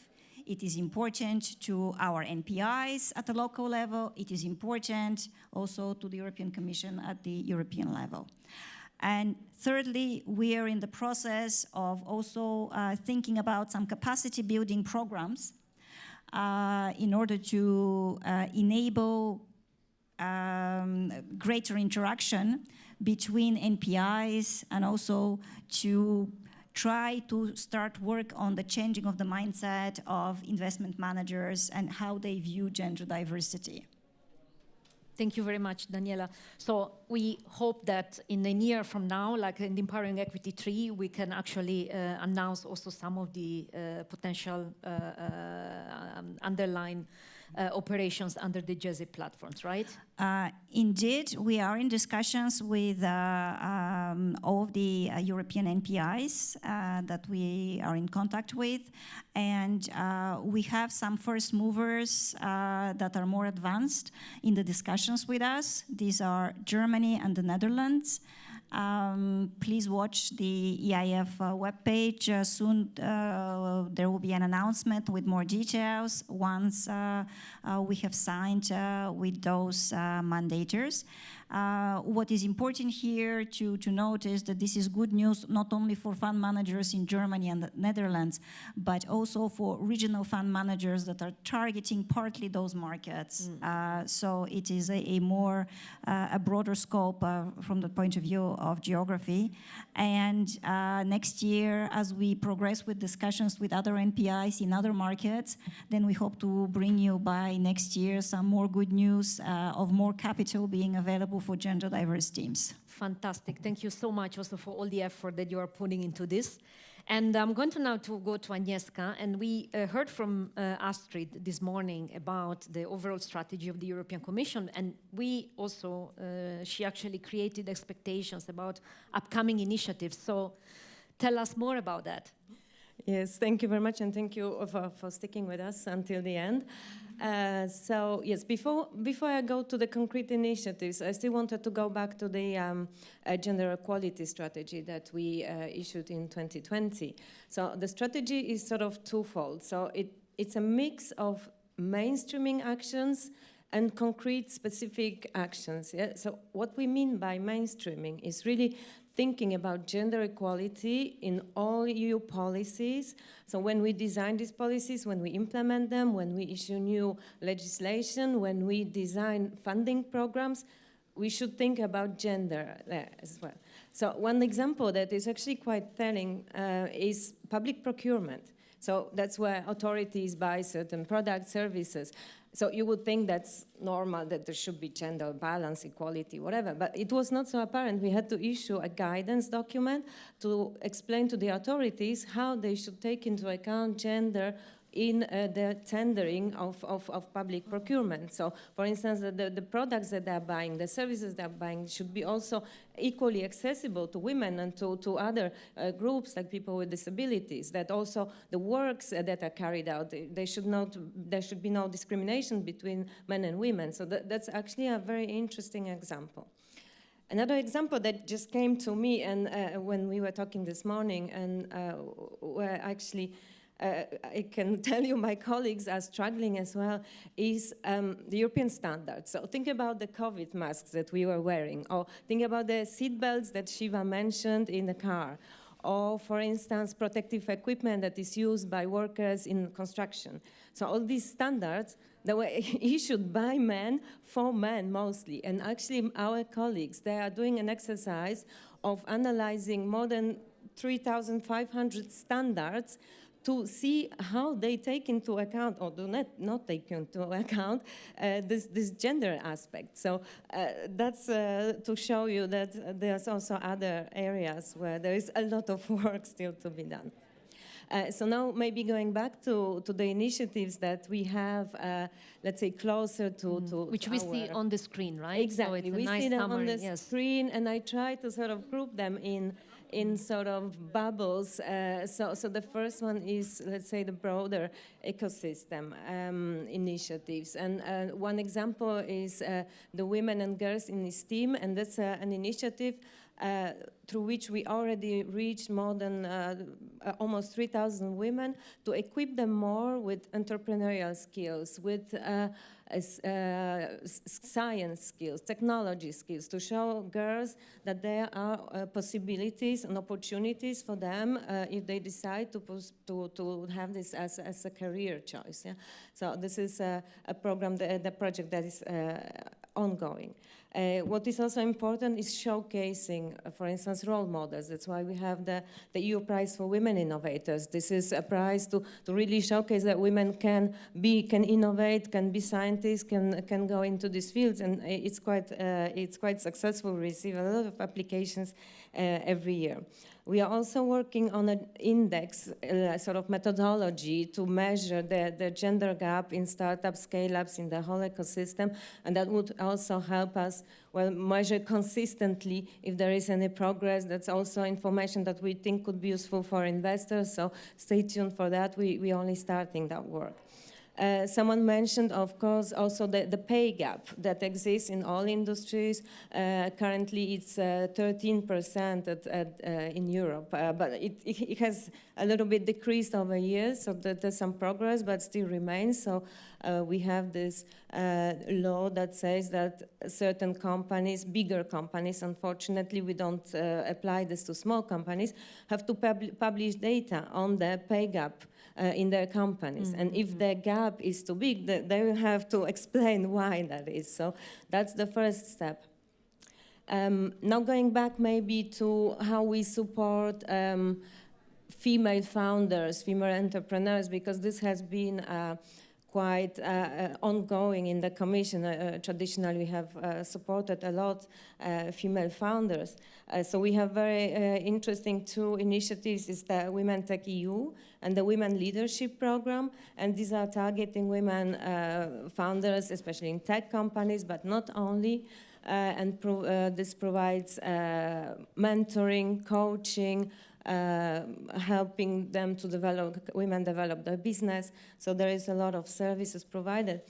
it is important to our NPIs at the local level, it is important also to the European Commission at the European level. And thirdly, we are in the process of also thinking about some capacity building programs in order to enable greater interaction between NPIs and also to try to start work on the changing of the mindset of investment managers and how they view gender diversity. Thank you very much, Daniela. So we hope that in a year from now, like in the Empowering Equity 3, we can actually announce also some of the potential underlying operations under the GESIP platforms, right? Indeed, we are in discussions with all of the European NPIs that we are in contact with, and we have some first movers that are more advanced in the discussions with us. These are Germany and the Netherlands. Please watch the EIF webpage. Soon there will be an announcement with more details once we have signed with those mandators. What is important here to note is that this is good news not only for fund managers in Germany and the Netherlands, but also for regional fund managers that are targeting partly those markets. So it is a broader scope from the point of view of geography. And next year, as we progress with discussions with other NPIs in other markets, then we hope to bring you by next year some more good news of more capital being available for gender diverse teams. Fantastic. Thank you so much also for all the effort that you are putting into this. And I'm going to now go to Agnieszka, and we heard from Astrid this morning about the overall strategy of the European Commission, and we also, she actually created expectations about upcoming initiatives. So tell us more about that. Yes, thank you very much, and thank you for sticking with us until the end. So yes, before I go to the concrete initiatives, I still wanted to go back to the gender equality strategy that we issued in 2020. So the strategy is sort of twofold. So it's a mix of mainstreaming actions and concrete specific actions. Yeah? So what we mean by mainstreaming is really thinking about gender equality in all EU policies. So when we design these policies, when we implement them, when we issue new legislation, when we design funding programs, we should think about gender there as well. So one example that is actually quite telling is public procurement. So that's where authorities buy certain products, services. So you would think that's normal, that there should be gender balance, equality, whatever. But it was not so apparent. We had to issue a guidance document to explain to the authorities how they should take into account gender in the tendering of public procurement. So, for instance, the products that they're buying, the services they're buying should be also equally accessible to women and to other groups like people with disabilities, that also the works that are carried out, there should be no discrimination between men and women. So that's actually a very interesting example. Another example that just came to me and when we were talking this morning, and where actually I can tell you my colleagues are struggling as well, is the European standards. So think about the COVID masks that we were wearing, or think about the seat belts that Shiva mentioned in the car, or for instance, protective equipment that is used by workers in construction. So all these standards that were issued by men for men mostly. And actually our colleagues, they are doing an exercise of analyzing more than 3,500 standards to see how they take into account, or do not take into account, this gender aspect. So that's to show you that there's also other areas where there is a lot of work still to be done. So now maybe going back to the initiatives that we have, let's say, closer to which we see on the screen, right? Exactly, so it's we nice see them summary, on the screen, and I try to sort of group them in sort of bubbles. So the first one is, let's say, the broader ecosystem initiatives. And one example is the Women and Girls in STEAM, and that's an initiative through which we already reached more than almost 3,000 women to equip them more with entrepreneurial skills, with science skills, technology skills, to show girls that there are possibilities and opportunities for them if they decide to have this as a career choice. Yeah? So this is a program, the project that is ongoing. What is also important is showcasing, for instance, role models. That's why we have the EU Prize for Women Innovators. This is a prize to really showcase that women can innovate, can be scientists, can go into these fields, and it's quite successful. We receive a lot of applications every year. We are also working on an index, sort of methodology to measure the gender gap in startup scale-ups in the whole ecosystem, and that would also help us measure consistently if there is any progress. That's also information that we think could be useful for investors, so stay tuned for that. We're only starting that work. Someone mentioned, of course, also the pay gap that exists in all industries. Currently, it's 13% in Europe, but it has a little bit decreased over years, so there's some progress, but still remains. So we have this law that says that certain companies, bigger companies, unfortunately we don't apply this to small companies, have to publish data on the pay gap in their companies. And if the gap is too big, they will have to explain why that is. So that's the first step. Now going back maybe to how we support female founders, female entrepreneurs, because this has been quite ongoing in the Commission. Traditionally, we have supported a lot female founders. So we have very interesting two initiatives. It's the Women Tech EU and the Women Leadership Program. And these are targeting women founders, especially in tech companies, but not only. And this provides mentoring, coaching, helping them to women develop their business. So there is a lot of services provided.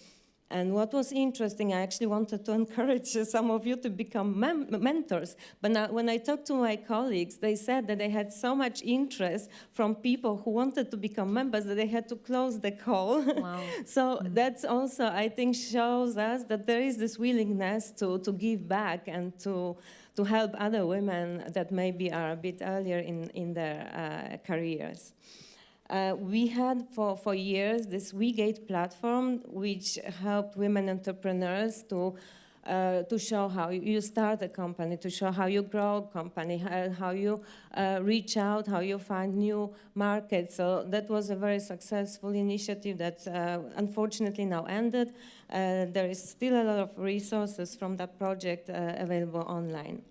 And what was interesting, I actually wanted to encourage some of you to become mentors. But when I talked to my colleagues, they said that they had so much interest from people who wanted to become members that they had to close the call. Wow. So that's also, I think, shows us that there is this willingness to give back and to help other women that maybe are a bit earlier in their careers. We had for years this WeGate platform, which helped women entrepreneurs to show how you start a company, to show how you grow a company, how you reach out, how you find new markets. So that was a very successful initiative that unfortunately now ended. There is still a lot of resources from that project available online.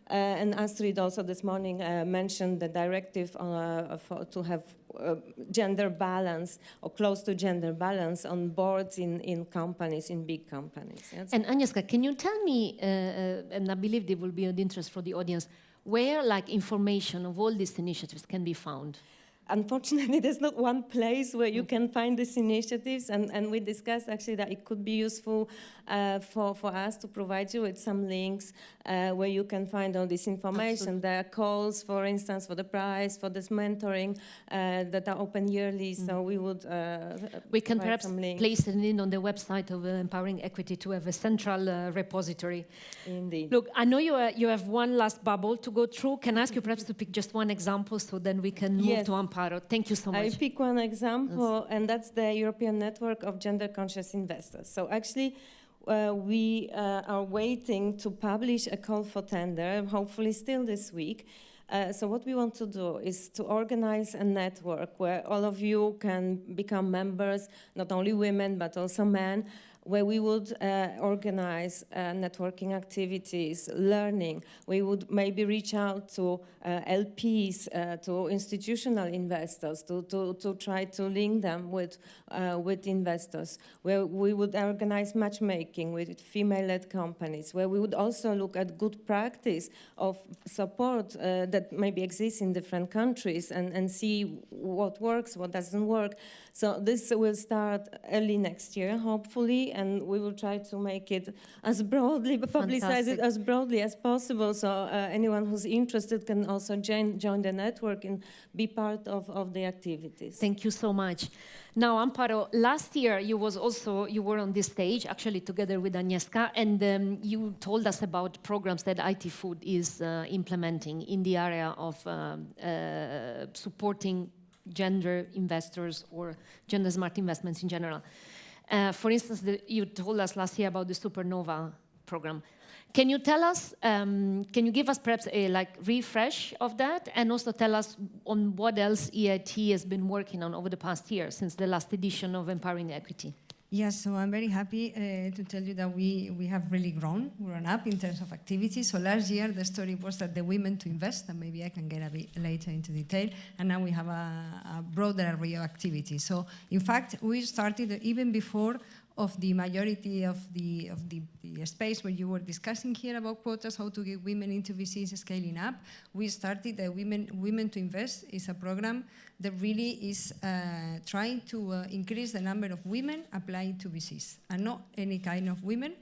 And Astrid also this morning mentioned the directive to have gender balance or close to gender balance on boards in companies, in big companies. Yes? And Agnieszka, can you tell me, and I believe there will be an interest for the audience, where information of all these initiatives can be found? Unfortunately, there's not one place where you can find these initiatives, and we discussed actually that it could be useful for us to provide you with some links where you can find all this information. Absolutely. There are calls, for instance, for the prize, for this mentoring that are open yearly, so we would we can perhaps place it in on the website of Empowering Equity to have a central repository. Indeed. Look, I know you have one last bubble to go through. Can I ask you perhaps to pick just one example so then we can move to Amparo? Thank you so much. I pick one example, and that's the European Network of Gender-Conscious Investors. So actually, we are waiting to publish a call for tender, hopefully still this week. So what we want to do is to organize a network where all of you can become members, not only women, but also men, where we would organize networking activities, learning. We would maybe reach out to LPs, to institutional investors, to try to link them with investors, where we would organize matchmaking with female-led companies, where we would also look at good practice of support that maybe exists in different countries and see what works, what doesn't work. So this will start early next year, hopefully, and we will try to make it as broadly, publicize it as broadly as possible, so anyone who's interested can also join the network and be part of the activities. Thank you so much. Now, Amparo, last year you were on this stage, actually together with Agnieszka, and you told us about programs that IT Food is implementing in the area of supporting gender investors or gender smart investments in general. For instance, you told us last year about the Supernova program. Can you tell us, can you give us perhaps a refresh of that, and also tell us on what else EIT has been working on over the past year since the last edition of Empowering Equity? Yes, so I'm very happy to tell you that we have really grown up in terms of activities. So last year the story was that the Women to Invest, and maybe I can get a bit later into detail, and now we have a broader array of activities. So in fact, we started even before of the majority of the space where you were discussing here about quotas, how to get women into VCs scaling up. We started the Women to Invest is a program that really is trying to increase the number of women applying to VCs, and not any kind of women,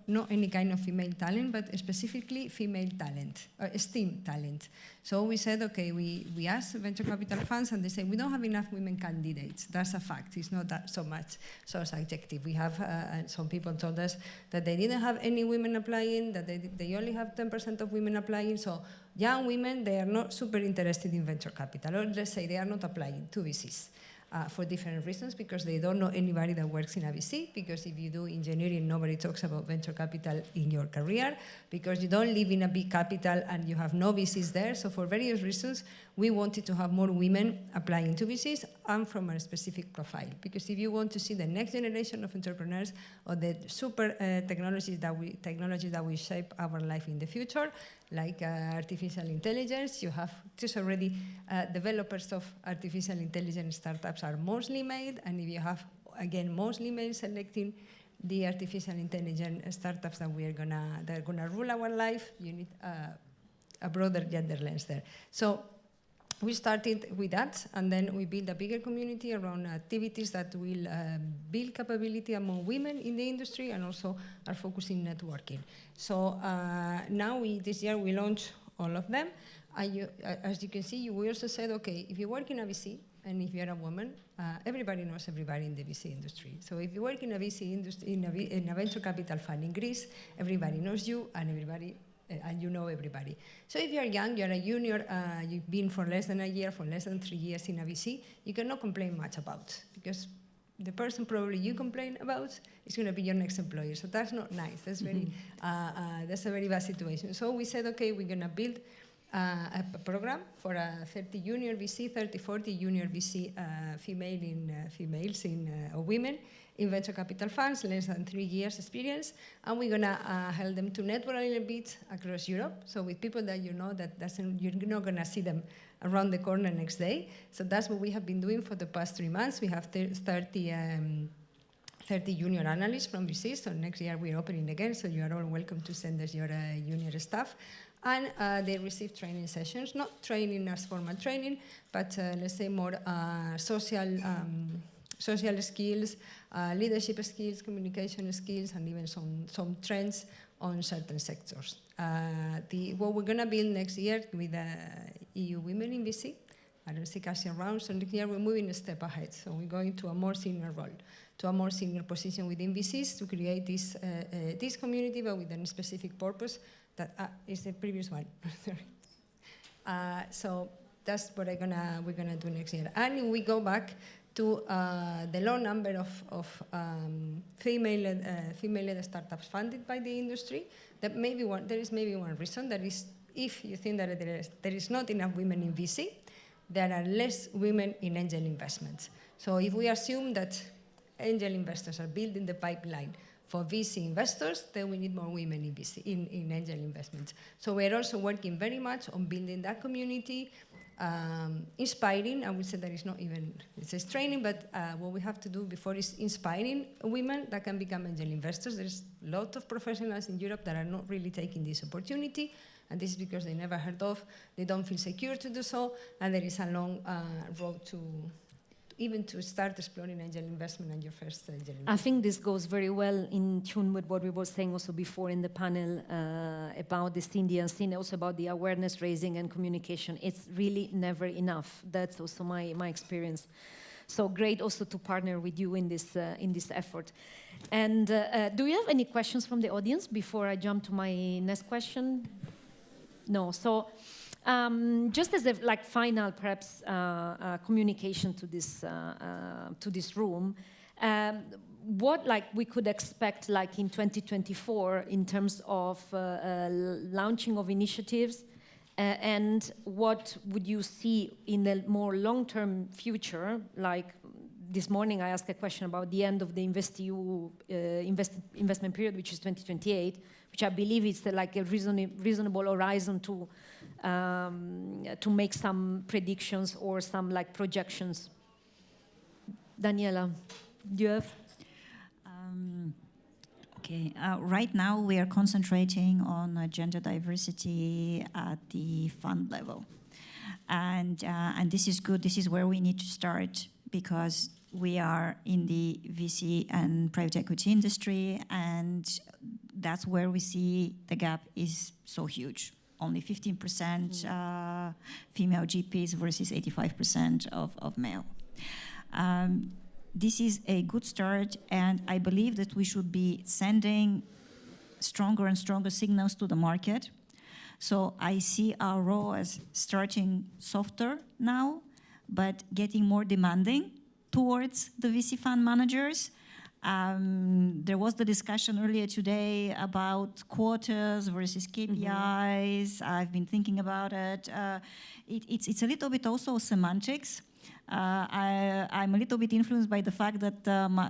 not any kind of female talent, but specifically female talent, STEAM talent. So we said, okay, we asked venture capital funds, and they say, we don't have enough women candidates. That's a fact. It's not that so much so subjective. We have, some people told us that they didn't have any women applying, that they only have 10% of women applying. So young women, they are not super interested in venture capital, or let's say they are not applying to VCs. For different reasons, because they don't know anybody that works in a VC, because if you do engineering, nobody talks about venture capital in your career, because you don't live in a big capital and you have no VCs there. So for various reasons, we wanted to have more women applying to VCs and from a specific profile. Because if you want to see the next generation of entrepreneurs or the super technologies that will shape our life in the future, like artificial intelligence, you have just already developers of artificial intelligence startups are mostly male, and if you have, again, mostly male selecting the artificial intelligence startups that are gonna rule our life, you need a broader gender lens there. So we started with that, and then we built a bigger community around activities that will build capability among women in the industry and also are focusing networking. So now this year we launched all of them. As you can see, we also said, okay, if you work in a VC and if you're a woman, everybody knows everybody in the VC industry. So if you work in a VC industry, in a venture capital fund in Greece, everybody knows you and you know everybody. So if you're young, you're a junior, you've been for less than a year, for less than 3 years in a VC, you cannot complain much about, because the person probably you complain about is going to be your next employer. So that's not nice. That's that's a very bad situation. So we said, okay, we're going to build a program for a 30 junior VC, 30, 40 junior VC females or women in venture capital funds, less than 3 years experience, and we're gonna help them to network a little bit across Europe. So with people that you know you're not gonna see them around the corner next day. So that's what we have been doing for the past 3 months. We have 30 junior analysts from VCs. So next year we're opening again. So you are all welcome to send us your junior staff. And they receive training sessions, not training as formal training, but let's say more social skills, leadership skills, communication skills, and even some trends on certain sectors. What we're going to build next year with EU Women in VC, I don't see Cassie around, so next year we're moving a step ahead. So we're going to a more senior role, to a more senior position within VCs to create this community, but with a specific purpose that is the previous one. So that's what we're gonna do next year. And we go back to the low number of female startups funded by the industry. There is maybe one reason. That is, if you think that there is not enough women in VC, there are less women in angel investments. So if we assume that angel investors are building the pipeline for VC investors, then we need more women in VC, in angel investments. So we're also working very much on building that community, inspiring. I would say that it's not even, it says training, but what we have to do before is inspiring women that can become angel investors. There's a lot of professionals in Europe that are not really taking this opportunity, and this is because they never heard of, they don't feel secure to do so, and there is a long road to even to start exploring angel investment and your first angel investment. I think this goes very well in tune with what we were saying also before in the panel about the Indian scene, also about the awareness raising and communication. It's really never enough. That's also my experience. So great also to partner with you in this effort. And do you have any questions from the audience before I jump to my next question? No. So just as a final perhaps communication to this room, what we could expect in 2024 in terms of launching of initiatives, and what would you see in the more long-term future? Like this morning I asked a question about the end of the InvestEU investment period, which is 2028, which I believe is a reasonable horizon to make some predictions or some projections. Daniela, do you have? Okay, right now we are concentrating on gender diversity at the fund level. And this is good, this is where we need to start, because we are in the VC and private equity industry, and that's where we see the gap is so huge. Only 15% female GPs versus 85% of male. This is a good start, and I believe that we should be sending stronger and stronger signals to the market. So I see our role as starting softer now, but getting more demanding towards the VC fund managers. There was the discussion earlier today about quotas versus KPIs. I've been thinking about it. It's a little bit also semantics. I'm a little bit influenced by the fact that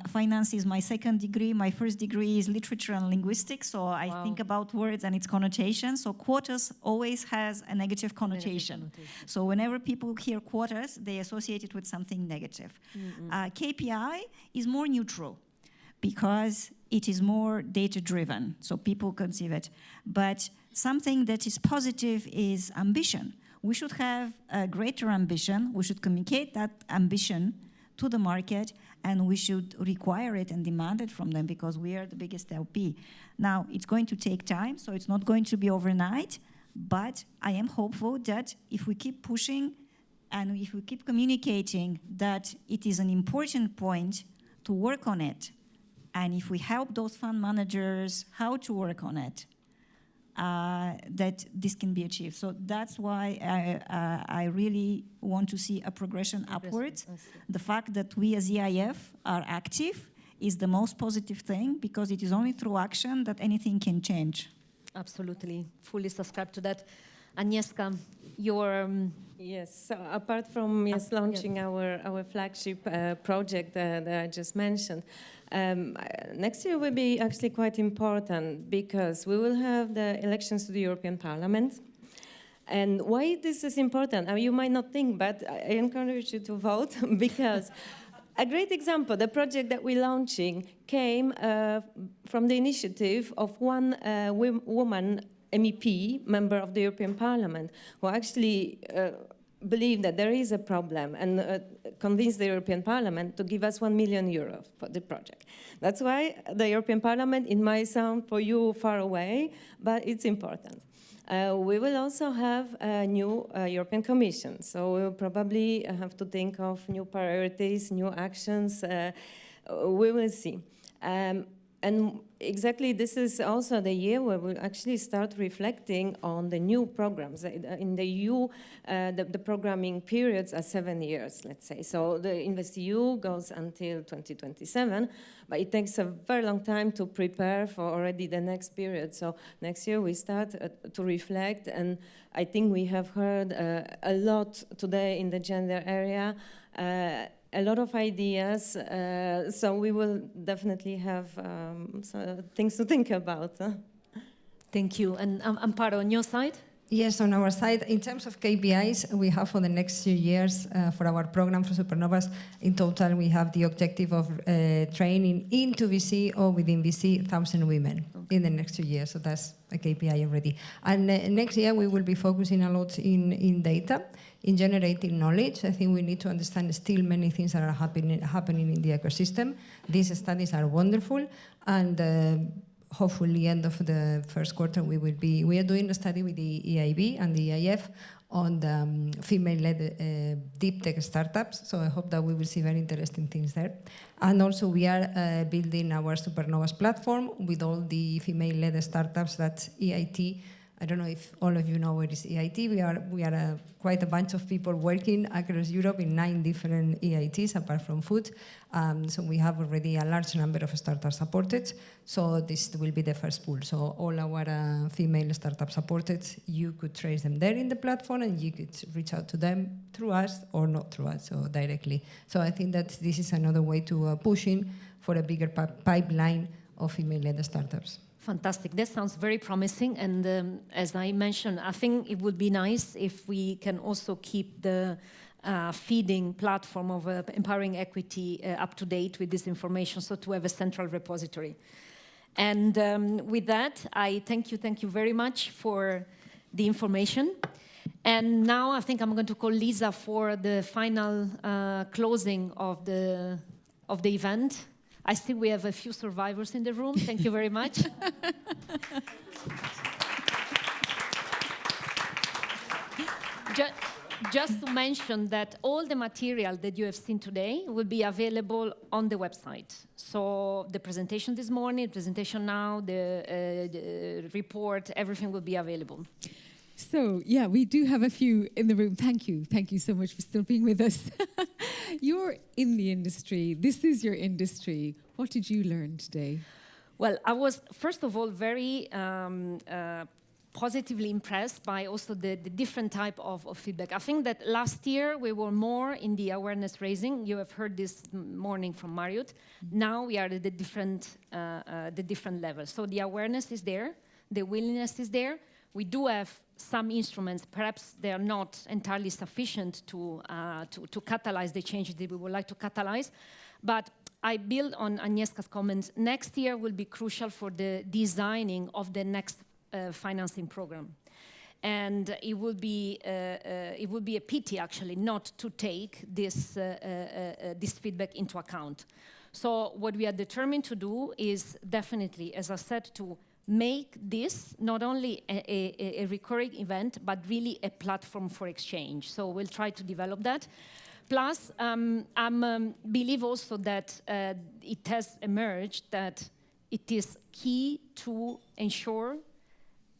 finance is my second degree. My first degree is literature and linguistics, so I think about words and its connotations. So quotas always has a negative connotation. So whenever people hear quotas, they associate it with something negative. KPI is more neutral because it is more data-driven, so people conceive it. But something that is positive is ambition. We should have a greater ambition. We should communicate that ambition to the market, and we should require it and demand it from them, because we are the biggest LP. Now, it's going to take time, so it's not going to be overnight, but I am hopeful that if we keep pushing and if we keep communicating that it is an important point to work on it, and if we help those fund managers how to work on it, that this can be achieved. So that's why I really want to see a progression upwards. The fact that we as EIF are active is the most positive thing, because it is only through action that anything can change. Absolutely, fully subscribe to that. Agnieszka, your... Yes, so apart from launching our flagship project that I just mentioned, next year will be actually quite important, because we will have the elections to the European Parliament. And why this is important, you might not think, but I encourage you to vote, because a great example, the project that we're launching came from the initiative of one woman MEP, member of the European Parliament, who actually believed that there is a problem, and convinced the European Parliament to give us €1 million for the project. That's why the European Parliament, it might sound for you far away, but it's important. We will also have a new European Commission, so we'll probably have to think of new priorities, new actions. We will see. And exactly, this is also the year where we'll actually start reflecting on the new programs. In the EU, the programming periods are 7 years, let's say. So the InvestEU goes until 2027, but it takes a very long time to prepare for already the next period. So next year we start to reflect, and I think we have heard a lot today in the gender area. A lot of ideas, so we will definitely have things to think about. Thank you. And Amparo, on your side? Yes, on our side, in terms of KPIs, we have for the next few years for our program for supernovas, in total we have the objective of training into VC or within VC 1,000 women in the next 2 years, so that's a KPI already. And next year we will be focusing a lot in data, in generating knowledge. I think we need to understand still many things that are happening in the ecosystem. These studies are wonderful, and hopefully end of the first quarter we are doing a study with the EIB and the EIF on the female-led deep tech startups, so I hope that we will see very interesting things there. And also we are building our Supernovas platform with all the female-led startups that EIT, I don't know if all of you know what is EIT. We are quite a bunch of people working across Europe in 9 different EITs apart from food. So we have already a large number of startups supported. So this will be the first pool. So all our female startups supported, you could trace them there in the platform, and you could reach out to them through us or not through us, so directly. So I think that this is another way to push in for a bigger pipeline of female-led startups. Fantastic. That sounds very promising. And as I mentioned, I think it would be nice if we can also keep the feeding platform of Empowering Equity up to date with this information, so to have a central repository. And with that, I thank you very much for the information. And now I think I'm going to call Lisa for the final closing of the event. I see we have a few survivors in the room. Thank you very much. Just to mention that all the material that you have seen today will be available on the website. So the presentation this morning, the presentation now, the report, everything will be available. So, yeah, we do have a few in the room. Thank you. Thank you so much for still being with us. You're in the industry. This is your industry. What did you learn today? Well, I was, first of all, very positively impressed by also the different type of feedback. I think that last year we were more in the awareness raising. You have heard this morning from Marriott. Now we are at the different levels. So the awareness is there, the willingness is there. We do have some instruments. Perhaps they are not entirely sufficient to catalyze the changes that we would like to catalyze. But I build on Agnieszka's comments. Next year will be crucial for the designing of the next financing program, and it would be a pity actually not to take this feedback into account. So what we are determined to do is definitely, as I said, to make this not only a recurring event but really a platform for exchange. So we'll try to develop that. Plus, I believe also that it has emerged that it is key to ensure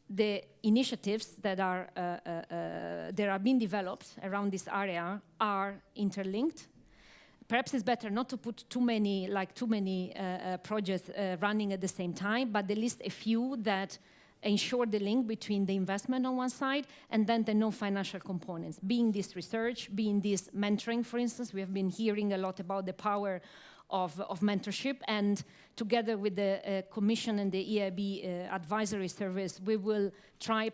the initiatives that are being developed around this area are interlinked. Perhaps it's better not to put too many projects running at the same time, but at least a few that ensure the link between the investment on one side and then the non-financial components, being this research, being this mentoring, for instance. We have been hearing a lot about the power of mentorship, and together with the Commission and the EIB advisory service, we will try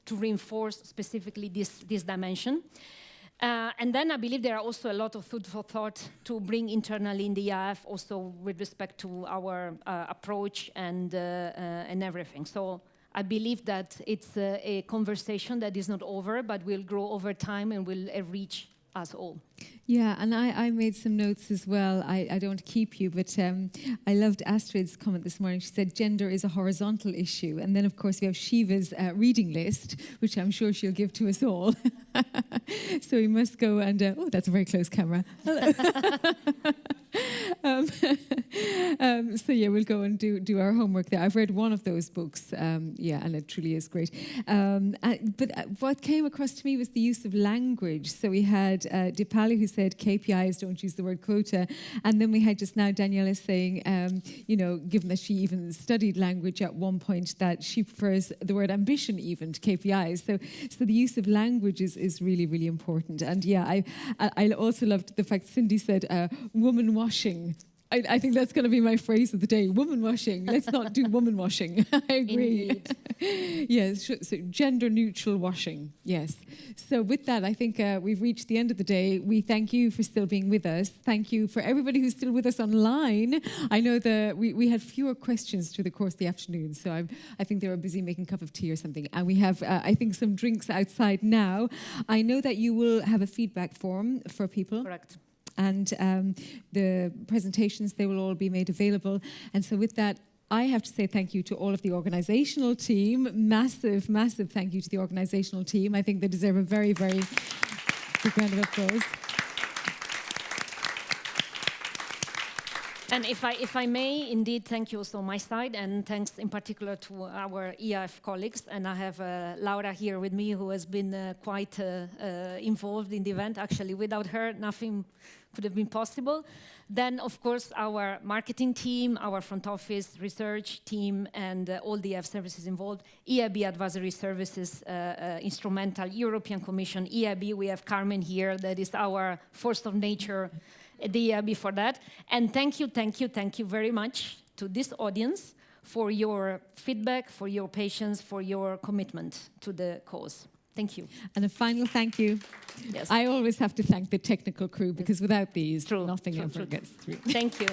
to reinforce specifically this dimension. And then I believe there are also a lot of food for thought to bring internally in the EIF, also with respect to our approach and everything. So I believe that it's a conversation that is not over, but will grow over time and will reach us all. Yeah, and I made some notes as well. I don't keep you, but I loved Astrid's comment this morning. She said gender is a horizontal issue. And then, of course, we have Shiva's reading list, which I'm sure she'll give to us all. So we must go and... oh, that's a very close camera. So yeah, we'll go and do our homework there. I've read one of those books, yeah, and it truly is great. But what came across to me was the use of language. So we had Dipali who said KPIs, don't use the word quota. And then we had just now Daniela saying, you know, given that she even studied language at one point, that she prefers the word ambition even to KPIs. So the use of language is really, really important. And yeah, I also loved the fact Cindy said woman washing. I think that's going to be my phrase of the day, woman washing. Let's not do woman washing. I agree. Yes, so gender neutral washing, yes. So with that, I think we've reached the end of the day. We thank you for still being with us. Thank you for everybody who's still with us online. I know that we had fewer questions through the course of the afternoon, so I think they were busy making a cup of tea or something. And we have, I think, some drinks outside now. I know that you will have a feedback form for people. Correct. And the presentations, they will all be made available. And so with that, I have to say thank you to all of the organizational team. Massive, massive thank you to the organizational team. I think they deserve a very, very big round of applause. And if I may, indeed, thank you also on my side, and thanks in particular to our EIF colleagues. And I have Laura here with me, who has been quite involved in the event. Actually, without her, nothing could have been possible. Then, of course, our marketing team, our front office research team, and all the EIF services involved. EIB advisory services, instrumental, European Commission, EIB. We have Carmen here, that is our force of nature the EIB for that. And thank you very much to this audience for your feedback, for your patience, for your commitment to the cause. Thank you. And a final thank you. Yes. I always have to thank the technical crew, because without these, nothing ever gets through. Thank you.